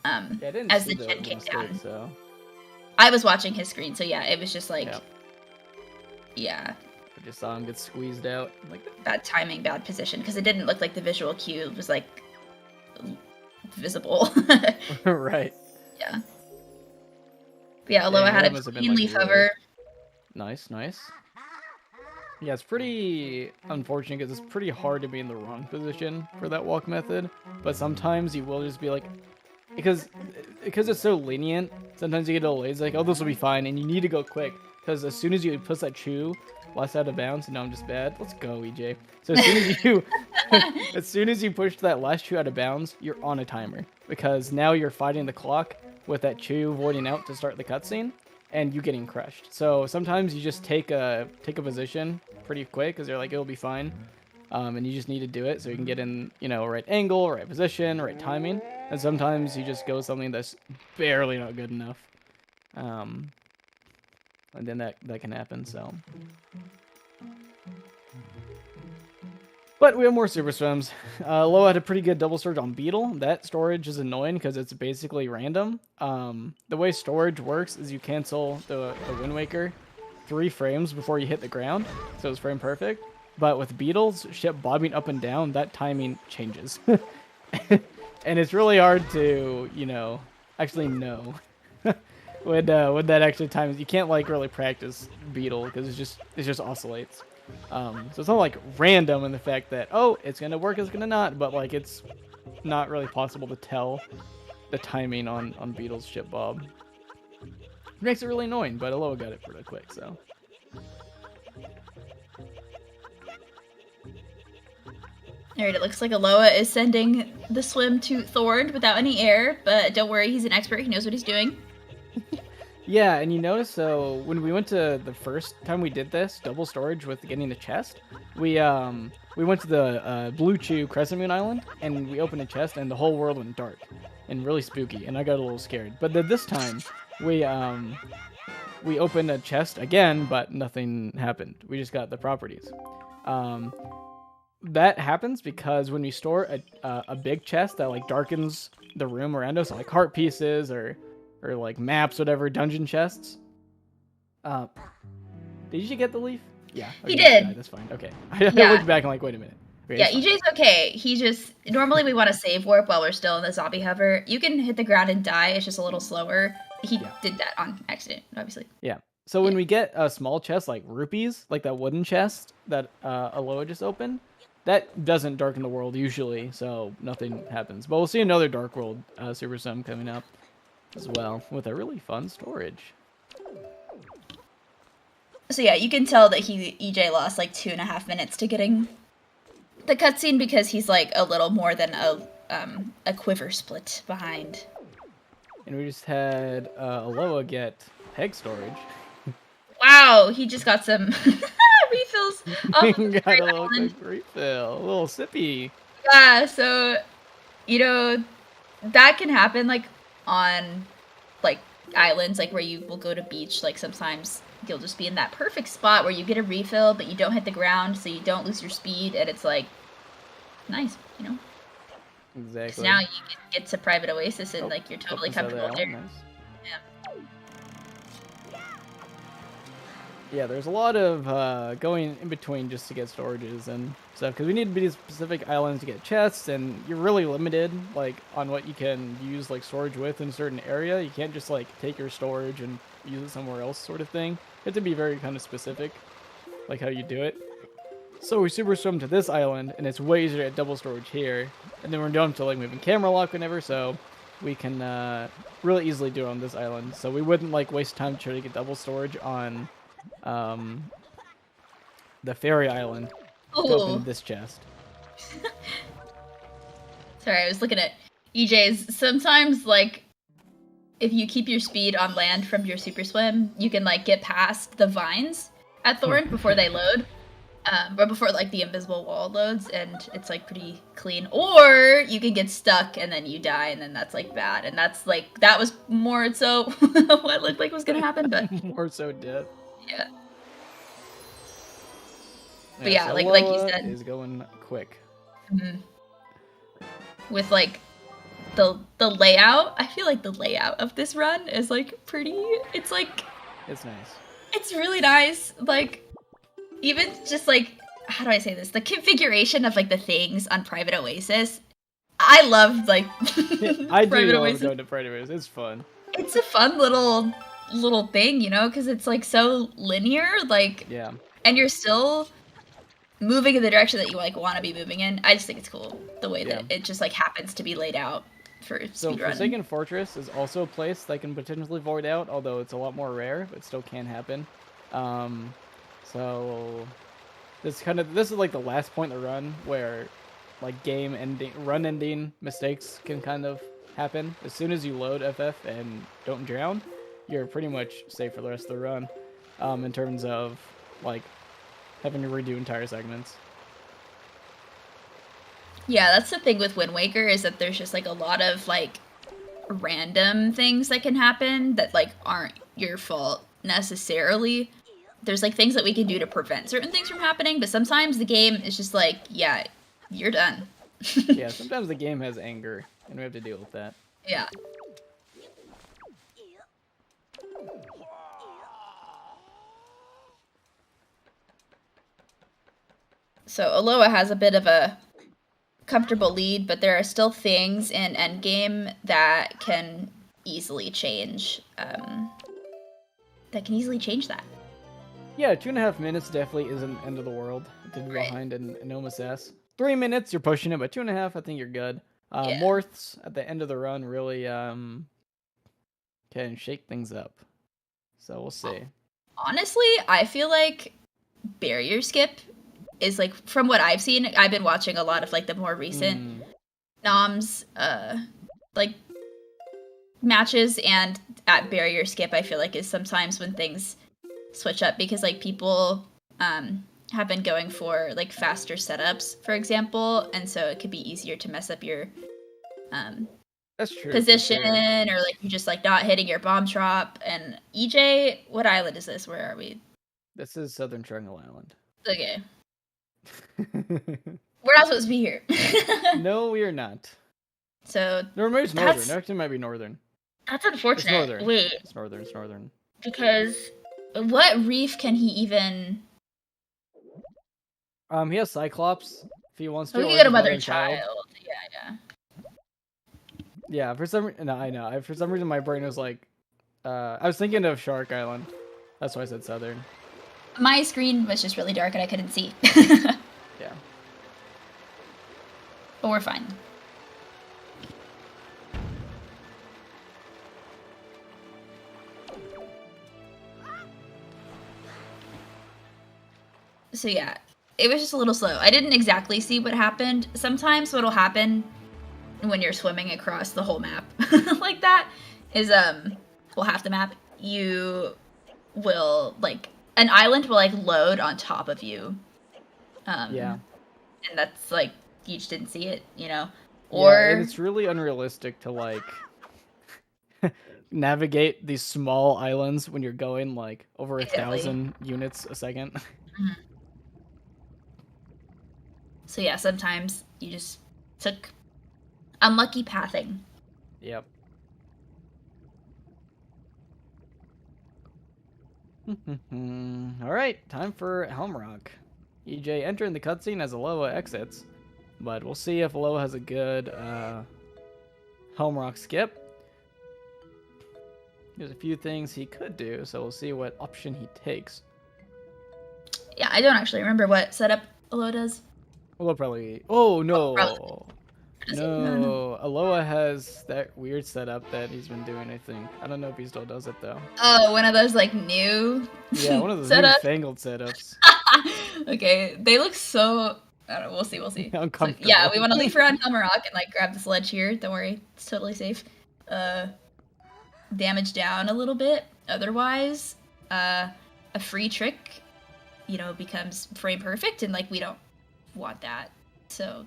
Yeah, I didn't as see the jet came mistake, down. so I was watching his screen, so yeah, it was just like, yeah. I just saw him get squeezed out. Like bad timing, bad position, because it didn't look like the visual cue was like visible. right. Yeah. But yeah, Aloha had a clean leaf hover. Nice, nice. Yeah, it's pretty unfortunate because it's pretty hard to be in the wrong position for that walk method. But sometimes you will just be like, because it's so lenient, sometimes you get a little lazy, like, oh, this will be fine, and you need to go quick. Because as soon as you push that chew last out of bounds, and now I'm just bad. Let's go, EJ. So as soon as you, as soon as you push that last chew out of bounds, you're on a timer. Because now you're fighting the clock with that chew voiding out to start the cutscene, and you getting crushed. So sometimes you just take a position pretty quick, because you're like, it'll be fine. And you just need to do it so you can get in, you know, right angle, right position, right timing. And sometimes you just go something that's barely not good enough. And then that can happen, so. But we have more super swims. Loa had a pretty good double storage on Beetle. That storage is annoying because it's basically random. The way storage works is you cancel the Wind Waker 3 frames before you hit the ground, so it's frame perfect. But with Beetle's ship bobbing up and down, that timing changes. And it's really hard to, you know, actually know when that actually time. You can't like really practice Beetle because it just oscillates. So it's not like random in the fact that, oh, it's gonna work, it's gonna not, but like it's not really possible to tell the timing on Beetle's ship bob. It makes it really annoying, but Aloha got it pretty quick, so. Alright, it looks like Aloha is sending the swim to Thorn without any air, but don't worry, he's an expert, he knows what he's doing. Yeah, and you notice, so when we went to the first time we did this, double storage with getting the chest, we went to the Blue Chew Crescent Moon Island, and we opened a chest, and the whole world went dark, and really spooky, and I got a little scared. But then this time, we opened a chest again, but nothing happened. We just got the properties. That happens because when we store a big chest that like darkens the room around us, like heart pieces or like maps, whatever, dungeon chests. Did you get the leaf? Yeah. Okay, he did. That's fine. Okay. I looked back and like, wait a minute. Okay, yeah, EJ's okay. He just normally we want to save warp while we're still in the zombie hover. You can hit the ground and die. It's just a little slower. He did that on accident, obviously. Yeah. So when we get a small chest like rupees, like that wooden chest that Aloha just opened, that doesn't darken the world usually, so nothing happens. But we'll see another Dark World Super Sim coming up as well with a really fun storage. So yeah, you can tell that EJ lost like 2.5 minutes to getting the cutscene because he's like a little more than a quiver split behind. And we just had Aloha get peg storage. Wow, he just got some refills. Got a little quick refill, a little sippy. Yeah, so you know that can happen like on like islands like where you will go to beach. Like sometimes you'll just be in that perfect spot where you get a refill, but you don't hit the ground, so you don't lose your speed, and it's like nice, you know. Exactly. Now you get to Private Oasis and like you're totally comfortable there. Nice. Yeah. Yeah, there's a lot of going in between just to get storages and stuff, because we need to be to specific islands to get chests, and you're really limited like on what you can use like storage with in a certain area. You can't just like take your storage and use it somewhere else sort of thing. You have to be very kind of specific, like how you do it. So we super swim to this island, and it's way easier to get double storage here, and then we're done to like moving camera lock whenever, so we can really easily do it on this island. So we wouldn't like waste time trying to get double storage on the ferry island to open this chest. Sorry, I was looking at EJ's. Sometimes, like, if you keep your speed on land from your super swim, you can like get past the vines at Thorn before they load, or before like the invisible wall loads, and it's like pretty clean. Or you can get stuck and then you die, and then that's like bad. And that's like that was more so what looked like was gonna happen, but more so death. Yeah. But yeah, so like you Alola said, is going quick. with like the layout, I feel like the layout of this run is like pretty. It's like It's nice. it's really nice. Like even just like how do I say this? The configuration of like the things on Private Oasis. I love like I do Private love Oasis. going to Private Oasis. It's fun. It's a fun little thing, you know, because it's like so linear, like Yeah. and you're still moving in the direction that you like want to be moving in. I just think it's cool the way that it just like happens to be laid out for So speedrun. Forsaken Fortress is also a place that can potentially void out, although it's a lot more rare, but still can happen. So this is like the last point in the run where like run ending mistakes can kind of happen. As soon as you load FF and don't drown, you're pretty much safe for the rest of the run. In terms of like having to redo entire segments. Yeah, that's the thing with Wind Waker is that there's just like a lot of like random things that can happen that like aren't your fault necessarily. There's like things that we can do to prevent certain things from happening, but sometimes the game is just like, yeah, you're done. Yeah, sometimes the game has anger, and we have to deal with that. Yeah. So Alola has a bit of a comfortable lead, but there are still things in endgame that can easily change. That. Yeah, 2.5 minutes definitely isn't end of the world to be behind an MSS. 3 minutes, you're pushing it, but 2.5, I think you're good. Yeah. Morths at the end of the run really can shake things up. So we'll see. Honestly, I feel like barrier skip is like from what I've seen. I've been watching a lot of like the more recent noms like matches, and at barrier skip I feel like is sometimes when things switch up because like people have been going for like faster setups, for example, and so it could be easier to mess up your that's true, position, or like you just like not hitting your bomb drop. And EJ, what island is this? Where are we? This is Southern Triangle Island. Okay. We're not supposed to be here. No, we are not. So no, maybe it's northern. Actually, it might be northern. That's unfortunate. It's northern. Wait. It's northern. Because what reef can he even? He has Cyclops if he wants to. We can go to Mother and Child. Yeah. Yeah, for some reason, no, I know. For some reason, my brain was like, I was thinking of Shark Island. That's why I said southern. My screen was just really dark and I couldn't see. Yeah. But we're fine. So yeah, it was just a little slow. I didn't exactly see what happened. Sometimes what'll happen when you're swimming across the whole map like that is well, half the map, you will like an island will like load on top of you. Yeah. And that's like you just didn't see it, you know. Or yeah, and it's really unrealistic to like navigate these small islands when you're going like over 1,000 units a second. Mm-hmm. So yeah, sometimes you just took unlucky pathing. Yep. All right, time for Helmrock. EJ entering the cutscene as Alola exits, but we'll see if Alola has a good Helmrock skip. There's a few things he could do, so we'll see what option he takes. Yeah, I don't actually remember what setup Alola does. Alola probably... Oh, no. Probably. No, Alola has that weird setup that he's been doing, I think. I don't know if he still does it, though. Oh, one of those, like, new Yeah, one of those newfangled setups. Okay, they look so... I don't know, we'll see. Uncomfortable. So, yeah, we want to leave around Helmrock and, like, grab the sledge here. Don't worry, it's totally safe. Damage down a little bit. Otherwise, a free trick, you know, becomes frame perfect, and, like, we don't want that. So...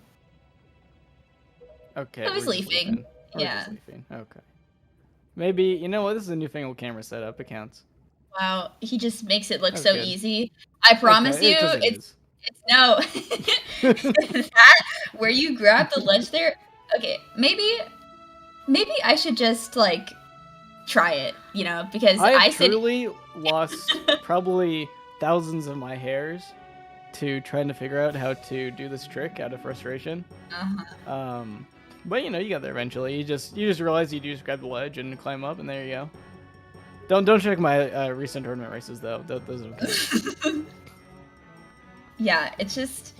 Okay. So he's leafing. Yeah. Okay. Maybe, you know what? This is a newfangled camera setup. It counts. Wow, he just makes it look That's so good. easy. I promise you, No. That, where you grab the ledge there? Okay, maybe I should just, like, try it, you know, because I I have said... truly lost probably thousands of my hairs to trying to figure out how to do this trick out of frustration. Uh-huh. But you know, you got there eventually. You just realize you just grab the ledge and climb up, and there you go. Don't check my recent tournament races though. Those are okay. Yeah, it's just...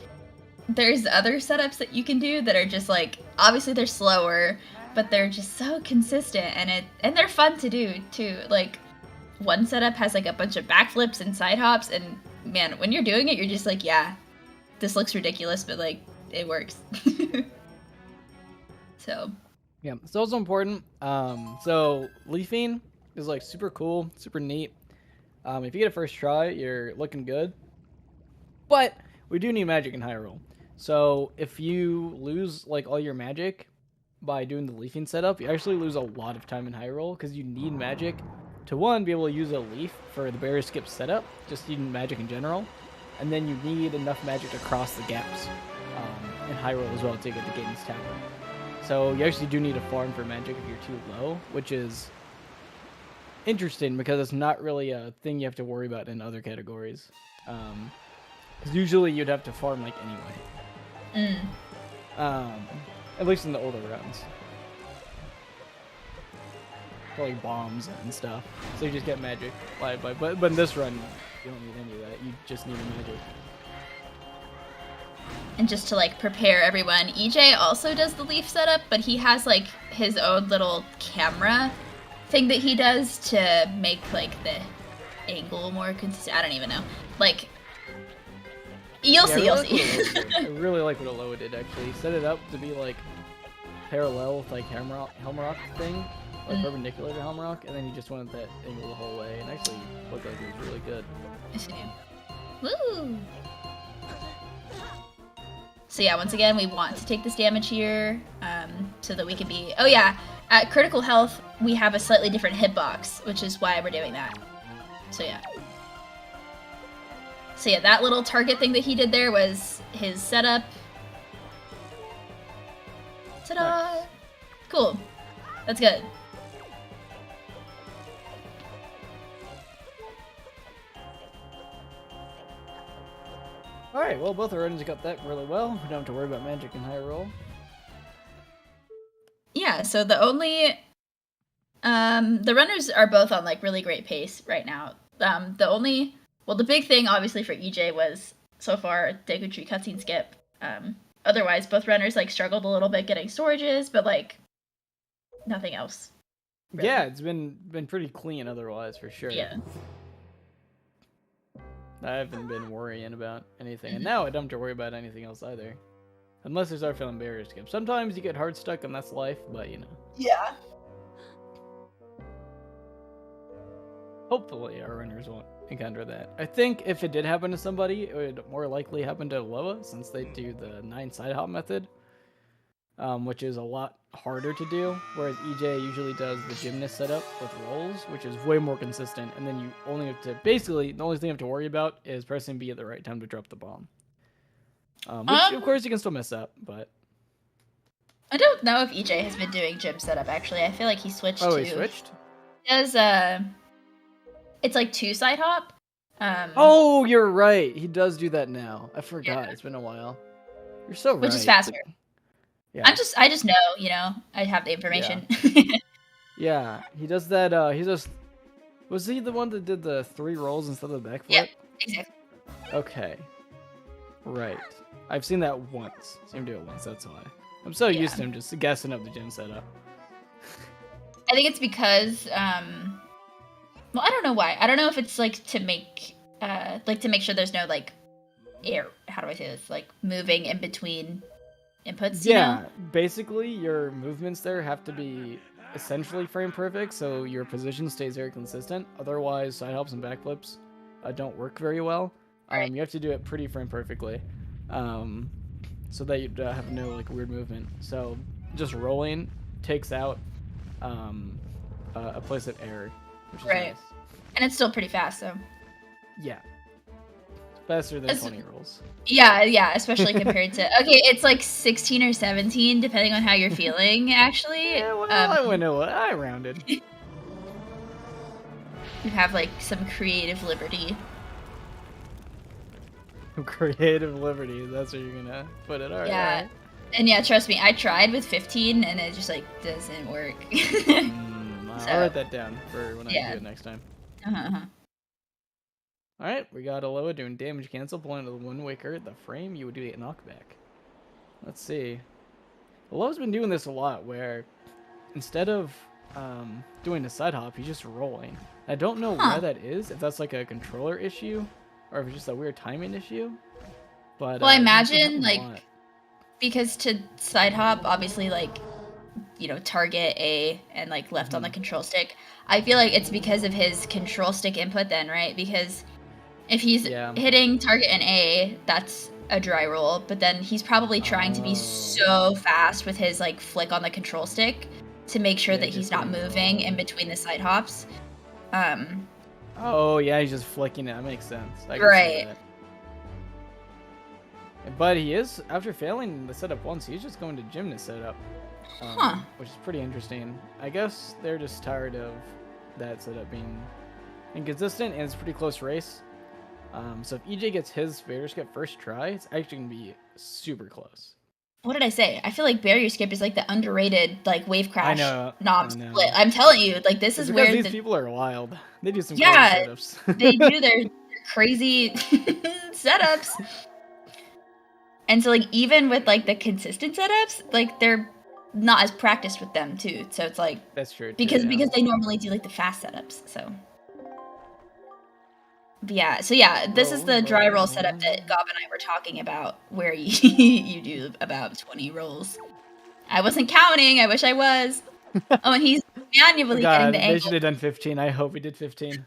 There's other setups that you can do that are just, like, obviously they're slower, but they're just so consistent, and they're fun to do too. Like, one setup has like a bunch of backflips and side hops, and man, when you're doing it, you're just like, yeah, this looks ridiculous, but like, it works. So yeah, it's also important. So leafing is like super cool, super neat. If you get a first try, you're looking good. But we do need magic in high roll. So if you lose like all your magic by doing the leafing setup, you actually lose a lot of time in high roll because you need magic to one, be able to use a leaf for the barrier skip setup, just needing magic in general, and then you need enough magic to cross the gaps in high roll as well to get the game's tackle. So you actually do need a farm for magic if you're too low, which is interesting because it's not really a thing you have to worry about in other categories. Because usually you'd have to farm like anyway. At least in the older runs. For like bombs and stuff. So you just get magic. But in this run, you don't need any of that. You just need magic. And just to like prepare everyone, EJ also does the leaf setup, but he has like his own little camera thing that he does to make like the angle more consistent. I don't even know. Like, you'll see. I really like what Aloa did actually. He set it up to be like parallel with like Helmrock thing, like perpendicular to Helmrock, and then he just went that angle the whole way, and actually looked like it was really good. Woo! So yeah, once again, we want to take this damage here, so that we can be... Oh yeah, at critical health, we have a slightly different hitbox, which is why we're doing that. So yeah. So yeah, that little target thing that he did there was his setup. Ta-da! Nice. Cool. That's good. Alright, well, both our runners got that really well. We don't have to worry about magic in high roll. Yeah, so the only... the runners are both on, like, really great pace right now. The only... Well, the big thing, obviously, for EJ was, so far, Deku Tree cutscene skip. Otherwise, both runners, like, struggled a little bit getting storages, but, like, nothing else. Really. Yeah, it's been pretty clean otherwise, for sure. Yeah. I haven't been worrying about anything, and now I don't have to worry about anything else either. Unless I start feeling barrier skip. Sometimes you get hard stuck and that's life, but you know. Yeah. Hopefully our runners won't encounter that. I think if it did happen to somebody, it would more likely happen to Aloa, since they do the 9 side hop method. Which is a lot harder to do, whereas EJ usually does the gymnast setup with rolls, which is way more consistent, and then you only have to, basically, the only thing you have to worry about is pressing B at the right time to drop the bomb. Which, of course, you can still mess up, but... I don't know if EJ has been doing gym setup, actually. I feel like he switched he switched? He does, it's like 2 side hop. Oh, you're right! He does do that now. I forgot, yeah. It's been a while. You're so right. Which is faster. Yeah. I just know, you know, I have the information. Yeah, yeah, he does that, was he the one that did the 3 rolls instead of the backflip? Yeah, exactly. Okay. Right. I've seen that once. Seen him do it once, that's why. I'm so used to him just guessing up the gym setup. I think it's because, well, I don't know why. I don't know if it's, like, to make sure there's no, like, air, how do I say this? Like, moving in between inputs, you know? Basically your movements there have to be essentially frame perfect, so your position stays very consistent. Otherwise, side hops and backflips don't work very well. Right. You have to do it pretty frame perfectly, so that you have no like weird movement. So just rolling takes out a place of error, which is nice. And it's still pretty fast, so. Yeah. Faster than 20 rolls. Yeah, especially compared to... Okay, it's like 16 or 17, depending on how you're feeling, actually. Yeah, well, I rounded. You have, like, some creative liberty. Creative liberty, that's where you're gonna put it. Alright. Yeah. Right. And yeah, trust me, I tried with 15, and it just, like, doesn't work. I'll write that down for when I do it next time. Alright, we got Aloha doing damage cancel, pulling to the Wind Waker. The frame, you would do a knockback. Let's see. Aloha's been doing this a lot, where instead of doing a side hop, he's just rolling. I don't know why that is, if that's like a controller issue, or if it's just a weird timing issue. But well, I imagine, like, because to side hop, obviously, like, you know, target A and, like, left on the control stick. I feel like it's because of his control stick input then, right? Because if he's hitting target and A, that's a dry roll, but then he's probably trying to be so fast with his, like, flick on the control stick to make sure that he's not moving in between the side hops. Oh, yeah, he's just flicking it. That makes sense. I can see that. But he is, after failing the setup once, he's just going to gym to set up. Which is pretty interesting. I guess they're just tired of that setup being inconsistent, and it's a pretty close race. So if EJ gets his barrier skip first try, it's actually going to be super close. What did I say? I feel like barrier skip is like the underrated, like, WaveCrash knob split. I'm telling you, like, this is where these people are wild. They do some crazy setups. They do their crazy setups. And so, like, even with, like, the consistent setups, like, they're not as practiced with them, too. So it's like... That's true, because they normally do, like, the fast setups, so... But yeah, so yeah, this is the dry roll setup that Gob and I were talking about, where you do about 20 rolls. I wasn't counting, I wish I was. Oh, and he's manually getting the angle. They should have done 15, I hope he did 15.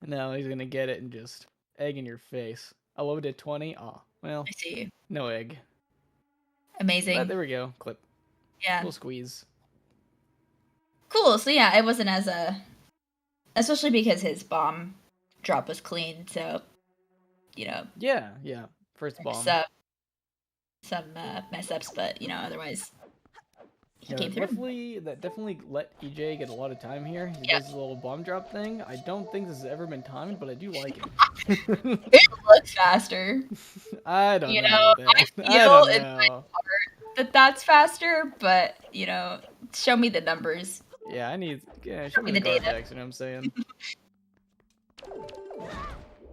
No, he's gonna get it and just egg in your face. Aloha did 20. Oh, well. I see. No egg. Amazing. But there we go. Clip. Yeah. Little squeeze. Cool. So yeah, it wasn't as especially because his bomb drop was clean. So, you know. Yeah. First bomb. Some mess ups, but you know, otherwise. He came through. That definitely let EJ get a lot of time here. He does his little bomb drop thing. I don't think this has ever been timed, but I do like it. It looks faster. I don't know. You know, I feel in my heart that that's faster, but you know, show me the numbers. Yeah, show me the data. You know what I'm saying?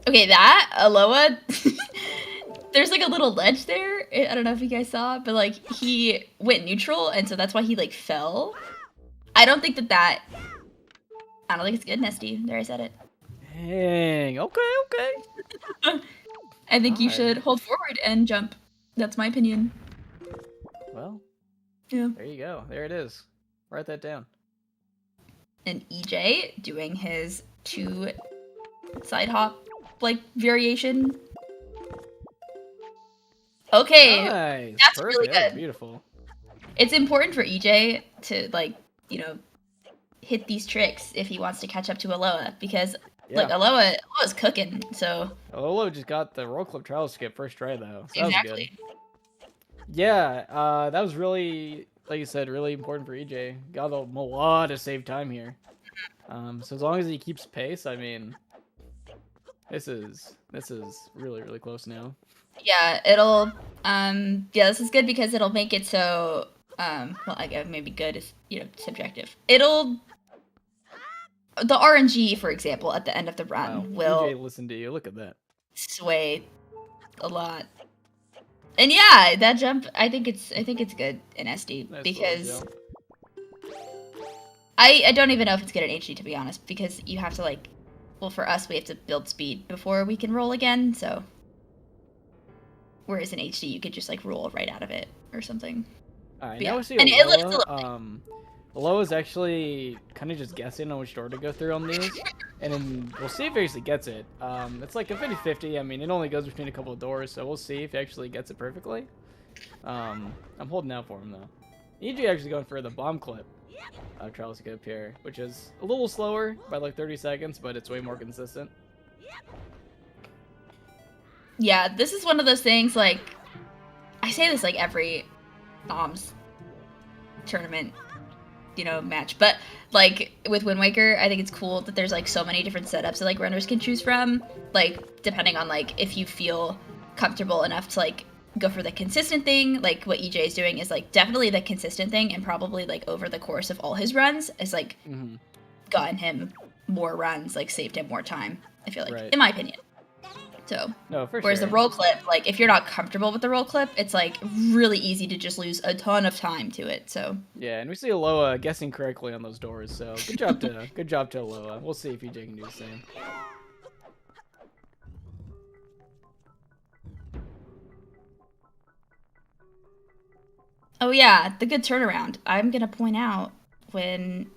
Okay, that Aloha. There's like a little ledge there. I don't know if you guys saw, but like he went neutral, and so that's why he like fell. I don't think that. I don't think it's good, Nesty. There, I said it. Dang. Okay. I think you should hold forward and jump. That's my opinion. Well. Yeah. There you go. There it is. Write that down. And EJ doing his 2 side hop like variation. Okay, nice. That's Perfect. really good. That was beautiful. It's important for EJ to, like, you know, hit these tricks if he wants to catch up to Aloha, because look, Aloha's cooking. So Aloha just got the roll clip trial skip first try though. So exactly. That was good. Yeah, that was really, like you said, really important for EJ. Got a lot of save time here. So as long as he keeps pace, I mean, this is really, really close now. Yeah, it'll, this is good because it'll make it so, well, I guess maybe good is, you know, subjective. The RNG, for example, at the end of the run will... EJ, listen to you, look at that. Sway a lot. And yeah, that jump, I think it's good in SD, nice, because... I don't even know if it's good in HD, to be honest, because you have to, like, well, for us, we have to build speed before we can roll again, so... Whereas in HD, you could just, like, roll right out of it or something. Alright, now we see Aloha. Aloha's actually kind of just guessing on which door to go through on these. And then we'll see if he actually gets it. It's like a 50-50. I mean, it only goes between a couple of doors, so we'll see if he actually gets it perfectly. I'm holding out for him, though. EJ actually going for the bomb clip. Trial skip here, which is a little slower by like 30 seconds, but it's way more consistent. Yeah, this is one of those things, like, I say this like every Noms tournament, you know, match, but like with Wind Waker, I think it's cool that there's like so many different setups that like runners can choose from, like depending on like if you feel comfortable enough to like go for the consistent thing. Like what EJ is doing is like definitely the consistent thing, and probably like over the course of all his runs is like gotten him more runs, like saved him more time, I feel like, in my opinion. So, no, for whereas sure. the roll clip, like if you're not comfortable with the roll clip, it's like really easy to just lose a ton of time to it. So yeah, and we see Aloa guessing correctly on those doors. So good job to Aloa. We'll see if EJ can do the same. oh yeah, the good turnaround. I'm gonna point out when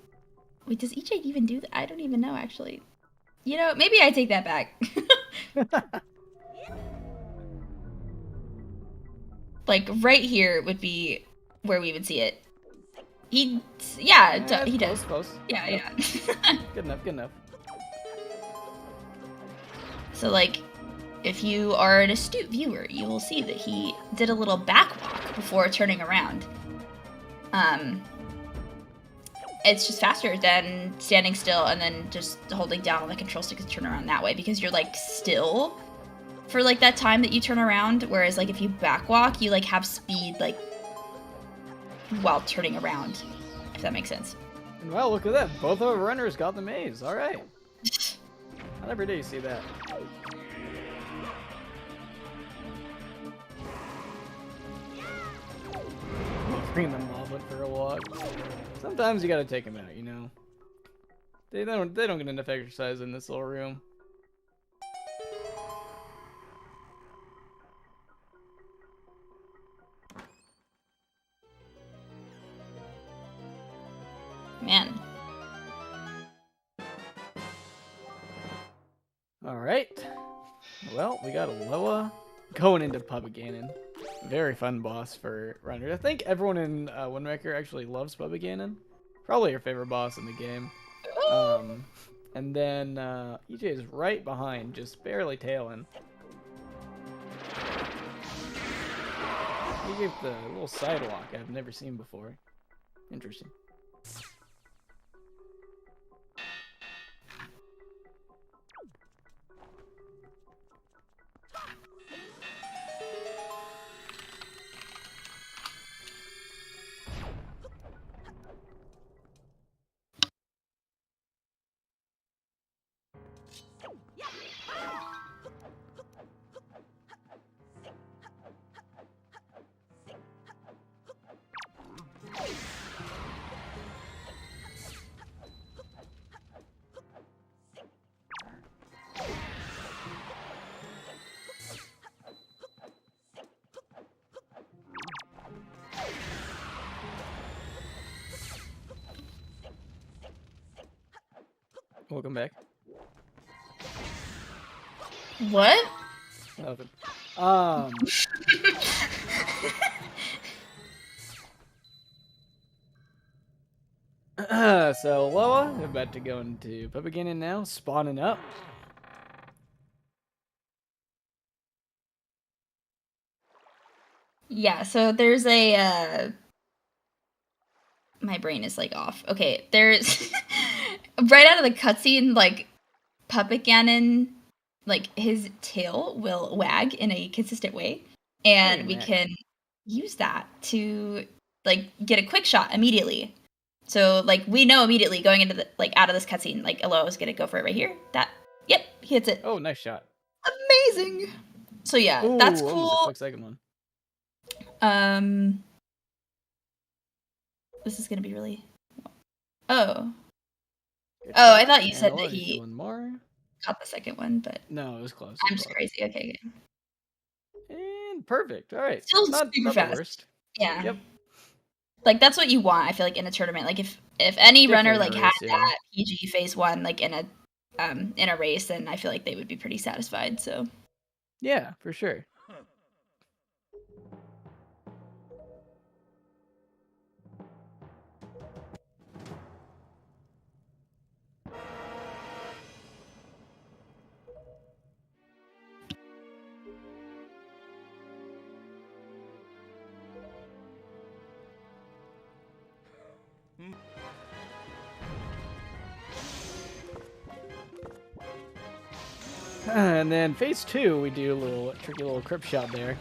wait, does EJ even do that? I don't even know actually. You know, maybe I take that back. Like right here would be where we would see it. He Close, does. Close. Yeah, Yep. yeah. Good enough. Good enough. So like, if you are an astute viewer, you will see that he did a little back walk before turning around. It's just faster than standing still and then just holding down on the control stick to turn around that way, because you're like still for like that time that you turn around, whereas like if you back walk, you like have speed like while turning around, if that makes sense. And wow, look at that. Both of our runners got the maze. All right. Not every day you see that. Bring them off it for a walk. Sometimes you gotta take them out, you know. They don't get enough exercise in this little room. Man. All right. Well, we got Aloa going into Puppet Ganon. Very fun boss for runners. I think everyone in Wind Waker actually loves Puppet Ganon. Probably your favorite boss in the game. And then EJ is right behind, just barely tailing. He gave the little sidewalk I've never seen before. Interesting. Welcome back. What? Nothing. So Aloa, about to go into Puppet Ganon now, spawning up. Yeah, so there's a my brain is like off. Okay, there's right out of the cutscene, like Puppet Ganon, like his tail will wag in a consistent way, and we can use that to like get a quick shot immediately. So like we know immediately going into the like out of this cutscene, like Aloa is gonna go for it right here. Yep, he hits it. Oh, nice shot. Amazing. So yeah, Ooh, that's almost cool. a quick second one. This is gonna be really. Oh, I thought you said that he caught the second one, but no, it was close. I'm just crazy. Okay, good. And perfect. All right. Still not super the fast. worst. Yeah. Yep. Like that's what you want. I feel like in a tournament, like if any runner Definitely like in a had race, that PG phase 1 like in a race, then I feel like they would be pretty satisfied. So yeah, for sure. And then phase 2, we do a little tricky little crypt shot there.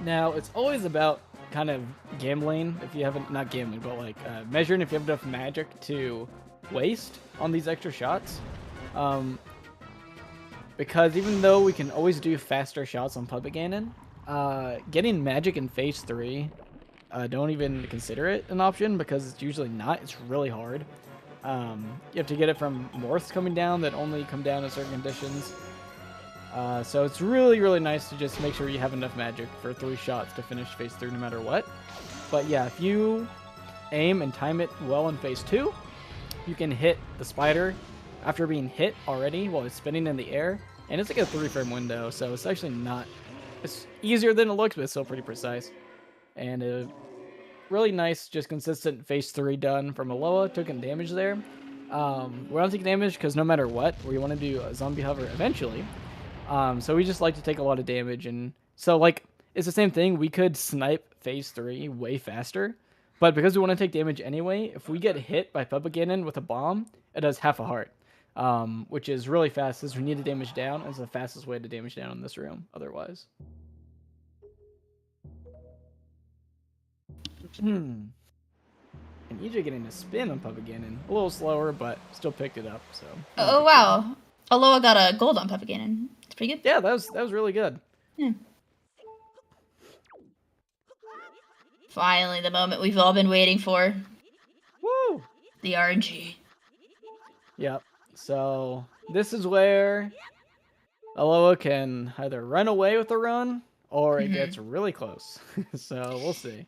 Now, it's always about kind of gambling, if you haven't, not gambling, but like measuring if you have enough magic to waste on these extra shots. Because even though we can always do faster shots on Puppet Ganon, getting magic in phase 3, don't even consider it an option because it's usually not. It's really hard. You have to get it from morphs coming down that only come down in certain conditions. So it's really, really nice to just make sure you have enough magic for 3 shots to finish phase 3 no matter what. But yeah, if you aim and time it well in phase 2, you can hit the spider after being hit already while it's spinning in the air. And it's like a 3-frame window, so it's actually not... It's easier than it looks, but it's still pretty precise. And a really nice, just consistent phase 3 done from Alola. Taking damage there. We're not taking damage because no matter what, we want to do a zombie hover eventually. So we just like to take a lot of damage, and so like it's the same thing. We could snipe phase 3 way faster, but because we want to take damage anyway, if we get hit by Puppet Ganon with a bomb, it does half a heart, which is really fast since we need to damage down. It's the fastest way to damage down in this room otherwise. And EJ getting a spin on Puppet Ganon. A little slower, but still picked it up. So. Oh wow, Alola got a gold on Puppet Ganon. It's pretty good. Yeah, that was really good. Yeah. Finally, the moment we've all been waiting for. Woo! The RNG. Yep. So this is where Alola can either run away with the run, or it gets really close. So we'll see.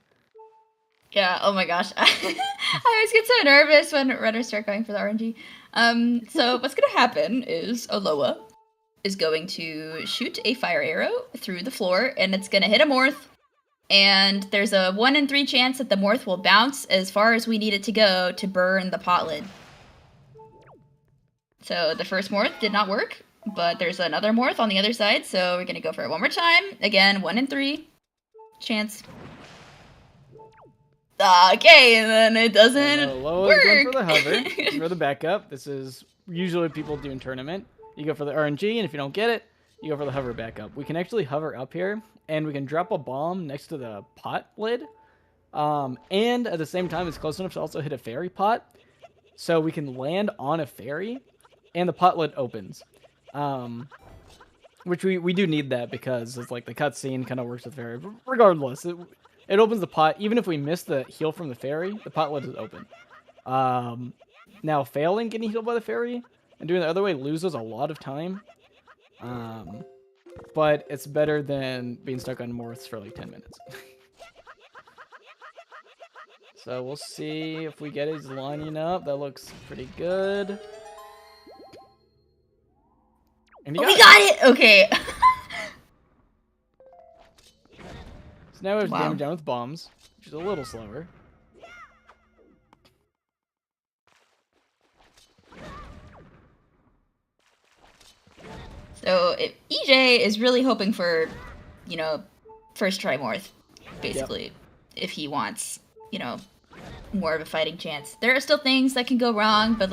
Yeah, oh my gosh. I always get so nervous when runners start going for the RNG. So what's gonna happen is Alola is going to shoot a fire arrow through the floor, and it's gonna hit a morph, and there's a 1 in 3 chance that the morph will bounce as far as we need it to go to burn the pot lid. So the first morph did not work, but there's another morph on the other side, so we're gonna go for it one more time. Again, 1 in 3 chance. Okay, and then it doesn't work. Going for the hover, for the backup. This is usually what people do in tournament. You go for the RNG, and if you don't get it, you go for the hover backup. We can actually hover up here, and we can drop a bomb next to the pot lid. And at the same time, it's close enough to also hit a fairy pot. So we can land on a fairy, and the pot lid opens. Which we do need that because it's like the cutscene kind of works with fairy. But regardless, it opens the pot. Even if we miss the heal from the fairy, the pot lid is open. Now, failing getting healed by the fairy and doing it the other way loses a lot of time. But it's better than being stuck on morphs for like 10 minutes. So we'll see if we get his lining up. That looks pretty good. And we got it! Okay. So now we have to damage down with bombs, which is a little slower. So EJ is really hoping for, first try morph, basically, if he wants, more of a fighting chance. There are still things that can go wrong, but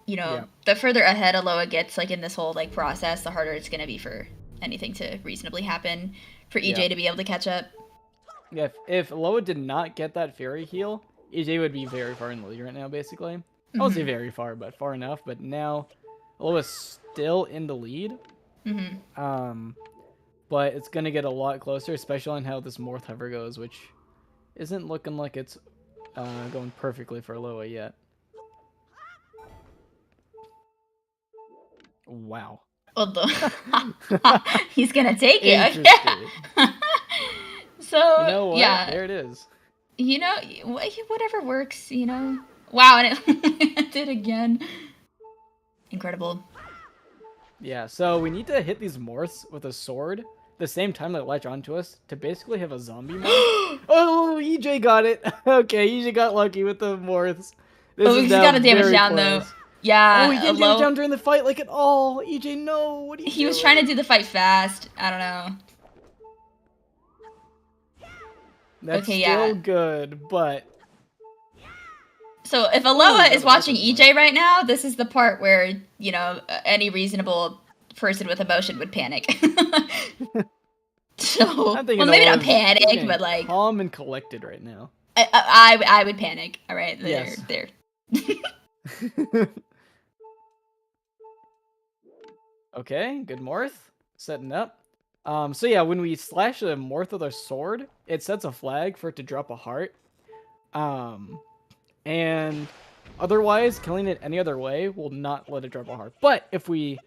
the further ahead Alola gets, in this whole, process, the harder it's going to be for anything to reasonably happen, for EJ to be able to catch up. Yeah, if Alola did not get that fairy heal, EJ would be very far in the lead right now, basically. I won't say very far, but far enough. But now, Alola's still in the lead. But it's going to get a lot closer, especially on how this Morph Hover goes, which isn't looking like it's going perfectly for Alola yet. Wow. He's gonna take it. So yeah, there it is. Whatever works. Wow, and it did again. Incredible. Yeah, so we need to hit these morphs with a sword the same time they latch onto us to basically have a zombie morph. Oh, EJ got it. Okay, EJ got lucky with the morphs. He's got to damage down though. Yeah. Oh, he didn't damage down during the fight at all. EJ, no. What are you doing? He was trying to do the fight fast. I don't know. That's still good, but... So if Aloha is watching EJ right now, this is the part where, you know, any reasonable person with emotion would panic. So, I'm thinking well, maybe not Aloha's panic, getting but like calm and collected right now. I would panic. All right, Yes. there. Okay, good Morth. Setting up. So yeah, when we slash a Morth with our sword, it sets a flag for it to drop a heart. And otherwise, killing it any other way will not let it drop a heart. But if we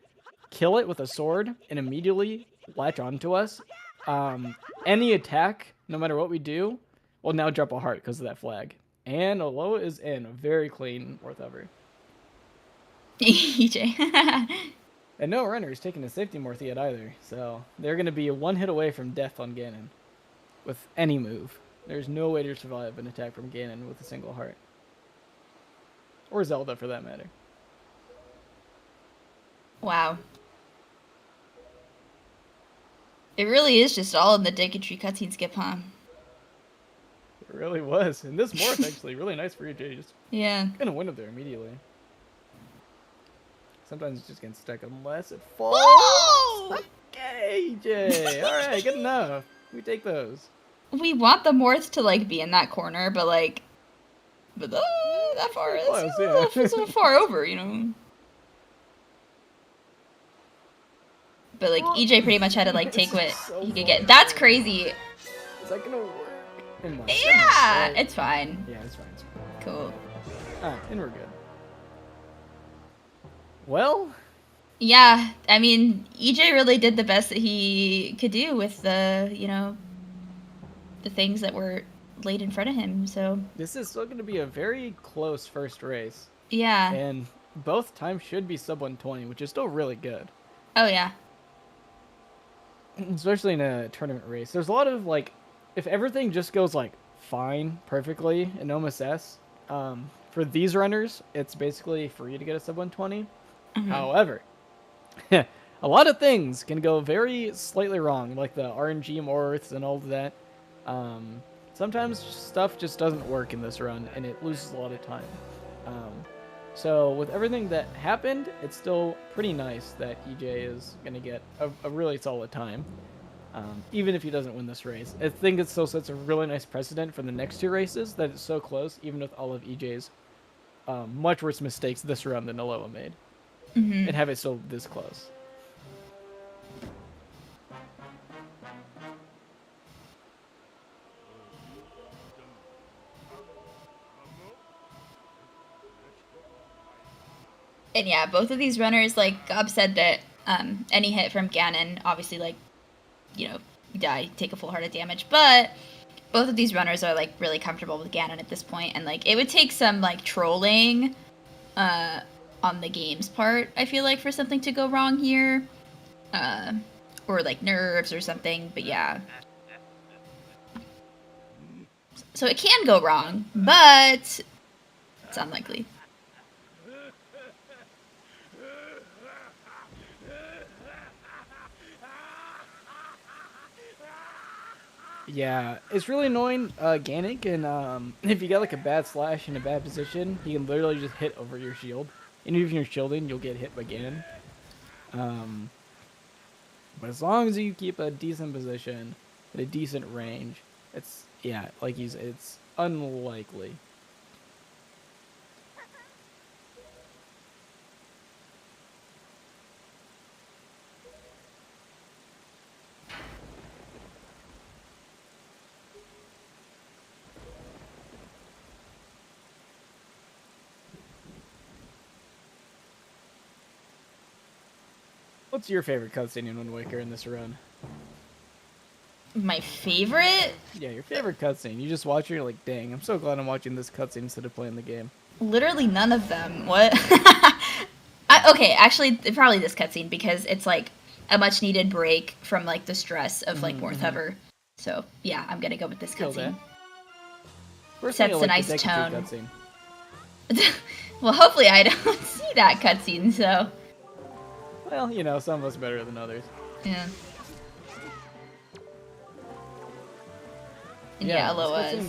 kill it with a sword and immediately latch onto us, any attack, no matter what we do, will now drop a heart because of that flag. And Aloha is in. Very clean Morth ever. EJ. And no runner is taking a safety Morth yet either, so they're going to be one hit away from death on Ganon with any move. There's no way to survive an attack from Ganon with a single heart. Or Zelda, for that matter. Wow. It really is just all in the Dicketry cutscene skip, huh? It really was. And this Morth actually really nice for EJ. Just gonna win up there immediately. Sometimes it's just getting stuck unless it falls. Whoa! Okay, EJ. Alright, good enough. We take those. We want the Morth to like be in that corner, but like, that far, Close, it's a little far over, you know. But like EJ pretty much had to like take what he could get. That's crazy. Is that gonna work? Yeah, it's fine. Yeah, it's fine. It's fine. Cool. Alright, and we're good. Well, yeah, I mean, EJ really did the best that he could do with the, you know, the things that were laid in front of him, so. This is still going to be a very close first race. Yeah. And both times should be sub 120, which is still really good. Oh, yeah. Especially in a tournament race. There's a lot of, like, if everything just goes, like, fine, perfectly in MSS, for these runners, it's basically free to get a sub 120. Mm-hmm. However, a lot of things can go very slightly wrong, like the RNG Morths and all of that. Sometimes stuff just doesn't work in this run, and it loses a lot of time. So with everything that happened, it's still pretty nice that EJ is going to get a really solid time, even if he doesn't win this race. I think it still sets a really nice precedent for the next two races, that it's so close, even with all of EJ's much worse mistakes this run than Aloha made. Mm-hmm. And have it still this close. And yeah, both of these runners, like Gob said, that any hit from Ganon, obviously, like, you know, die, take a full heart of damage. But both of these runners are like really comfortable with Ganon at this point, and like it would take some like trolling on the game's part, I feel like, for something to go wrong here. Or like nerves or something, but yeah. So it can go wrong, but it's unlikely. Yeah, it's really annoying. Ganon can, if you got like a bad slash in a bad position, he can literally just hit over your shield. And even if you're shielding, you'll get hit by Ganon. But as long as you keep a decent position at a decent range, it's, yeah, like it's unlikely. What's your favorite cutscene in Wind Waker in this run? My favorite? Yeah, your favorite cutscene. You just watch it, you're like, dang, I'm so glad I'm watching this cutscene instead of playing the game. Literally none of them. What? Okay, actually, probably this cutscene, because it's like a much needed break from like the stress of like Morth Hover. So yeah, I'm gonna go with this cutscene. Sets a nice tone. Well, hopefully I don't see that cutscene, so. Well, you know, some of us are better than others. Yeah. And yeah, Aloha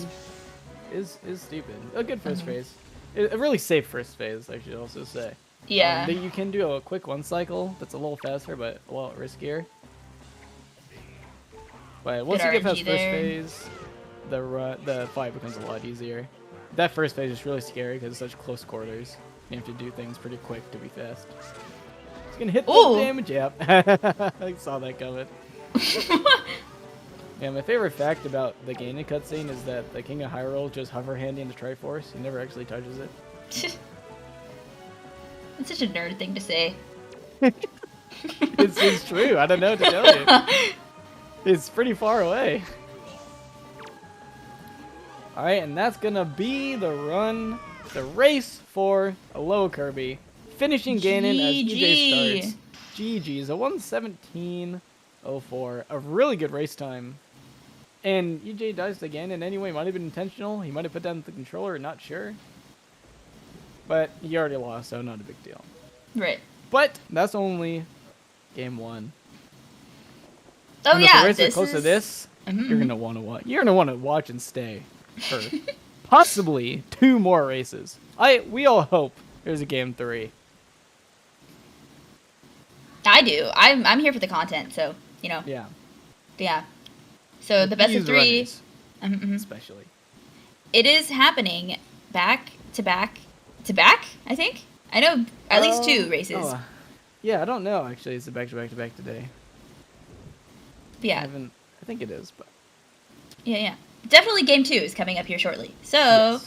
is stupid. A good first phase. A really safe first phase, I should also say. Yeah. You can do a quick one cycle that's a little faster, but a lot riskier. But once you get past first phase, the fight becomes a lot easier. That first phase is really scary because it's such close quarters. You have to do things pretty quick to be fast. It's gonna hit the damage. Yep. I saw that coming. Yeah, my favorite fact about the Ganon cutscene is that the King of Hyrule just hover handing the Triforce. He never actually touches it. That's such a nerd thing to say. It's true. I don't know what to tell you. It's pretty far away. Alright, and that's gonna be the race for Aloakirby. Finishing Ganon as EJ starts. GG's, a 1:17.04. A really good race time. And EJ dies to Ganon anyway. Might have been intentional. He might have put down the controller, not sure. But he already lost, so not a big deal. Right. But that's only game 1. Oh and yeah, if the races are close to this, you're gonna want to watch. You're gonna want to watch and stay for possibly 2 more races. We all hope there's a game 3. I do. I'm here for the content, so you know. Yeah. Yeah. So the best of 3, especially. It is happening back to back to back. I think. I know at least 2 races. Yeah, I don't know. Actually, it's a back to back to back today. Yeah. I think it is, but yeah. Definitely game 2 is coming up here shortly. So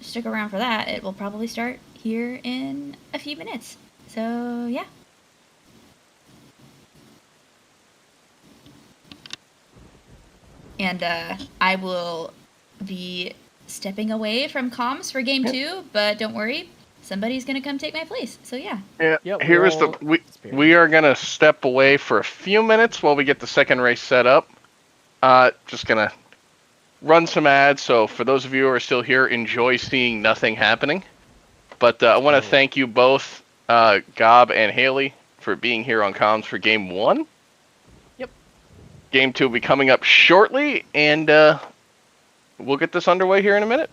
stick around for that. It will probably start here in a few minutes. So yeah. And I will be stepping away from comms for game 2, but don't worry, somebody's gonna come take my place. So yeah. Yeah. Here is we are gonna step away for a few minutes while we get the second race set up. Just gonna run some ads. So for those of you who are still here, enjoy seeing nothing happening. But I want to thank you both, Gob and Haley, for being here on comms for game 1. Yep. Game 2 will be coming up shortly, and we'll get this underway here in a minute.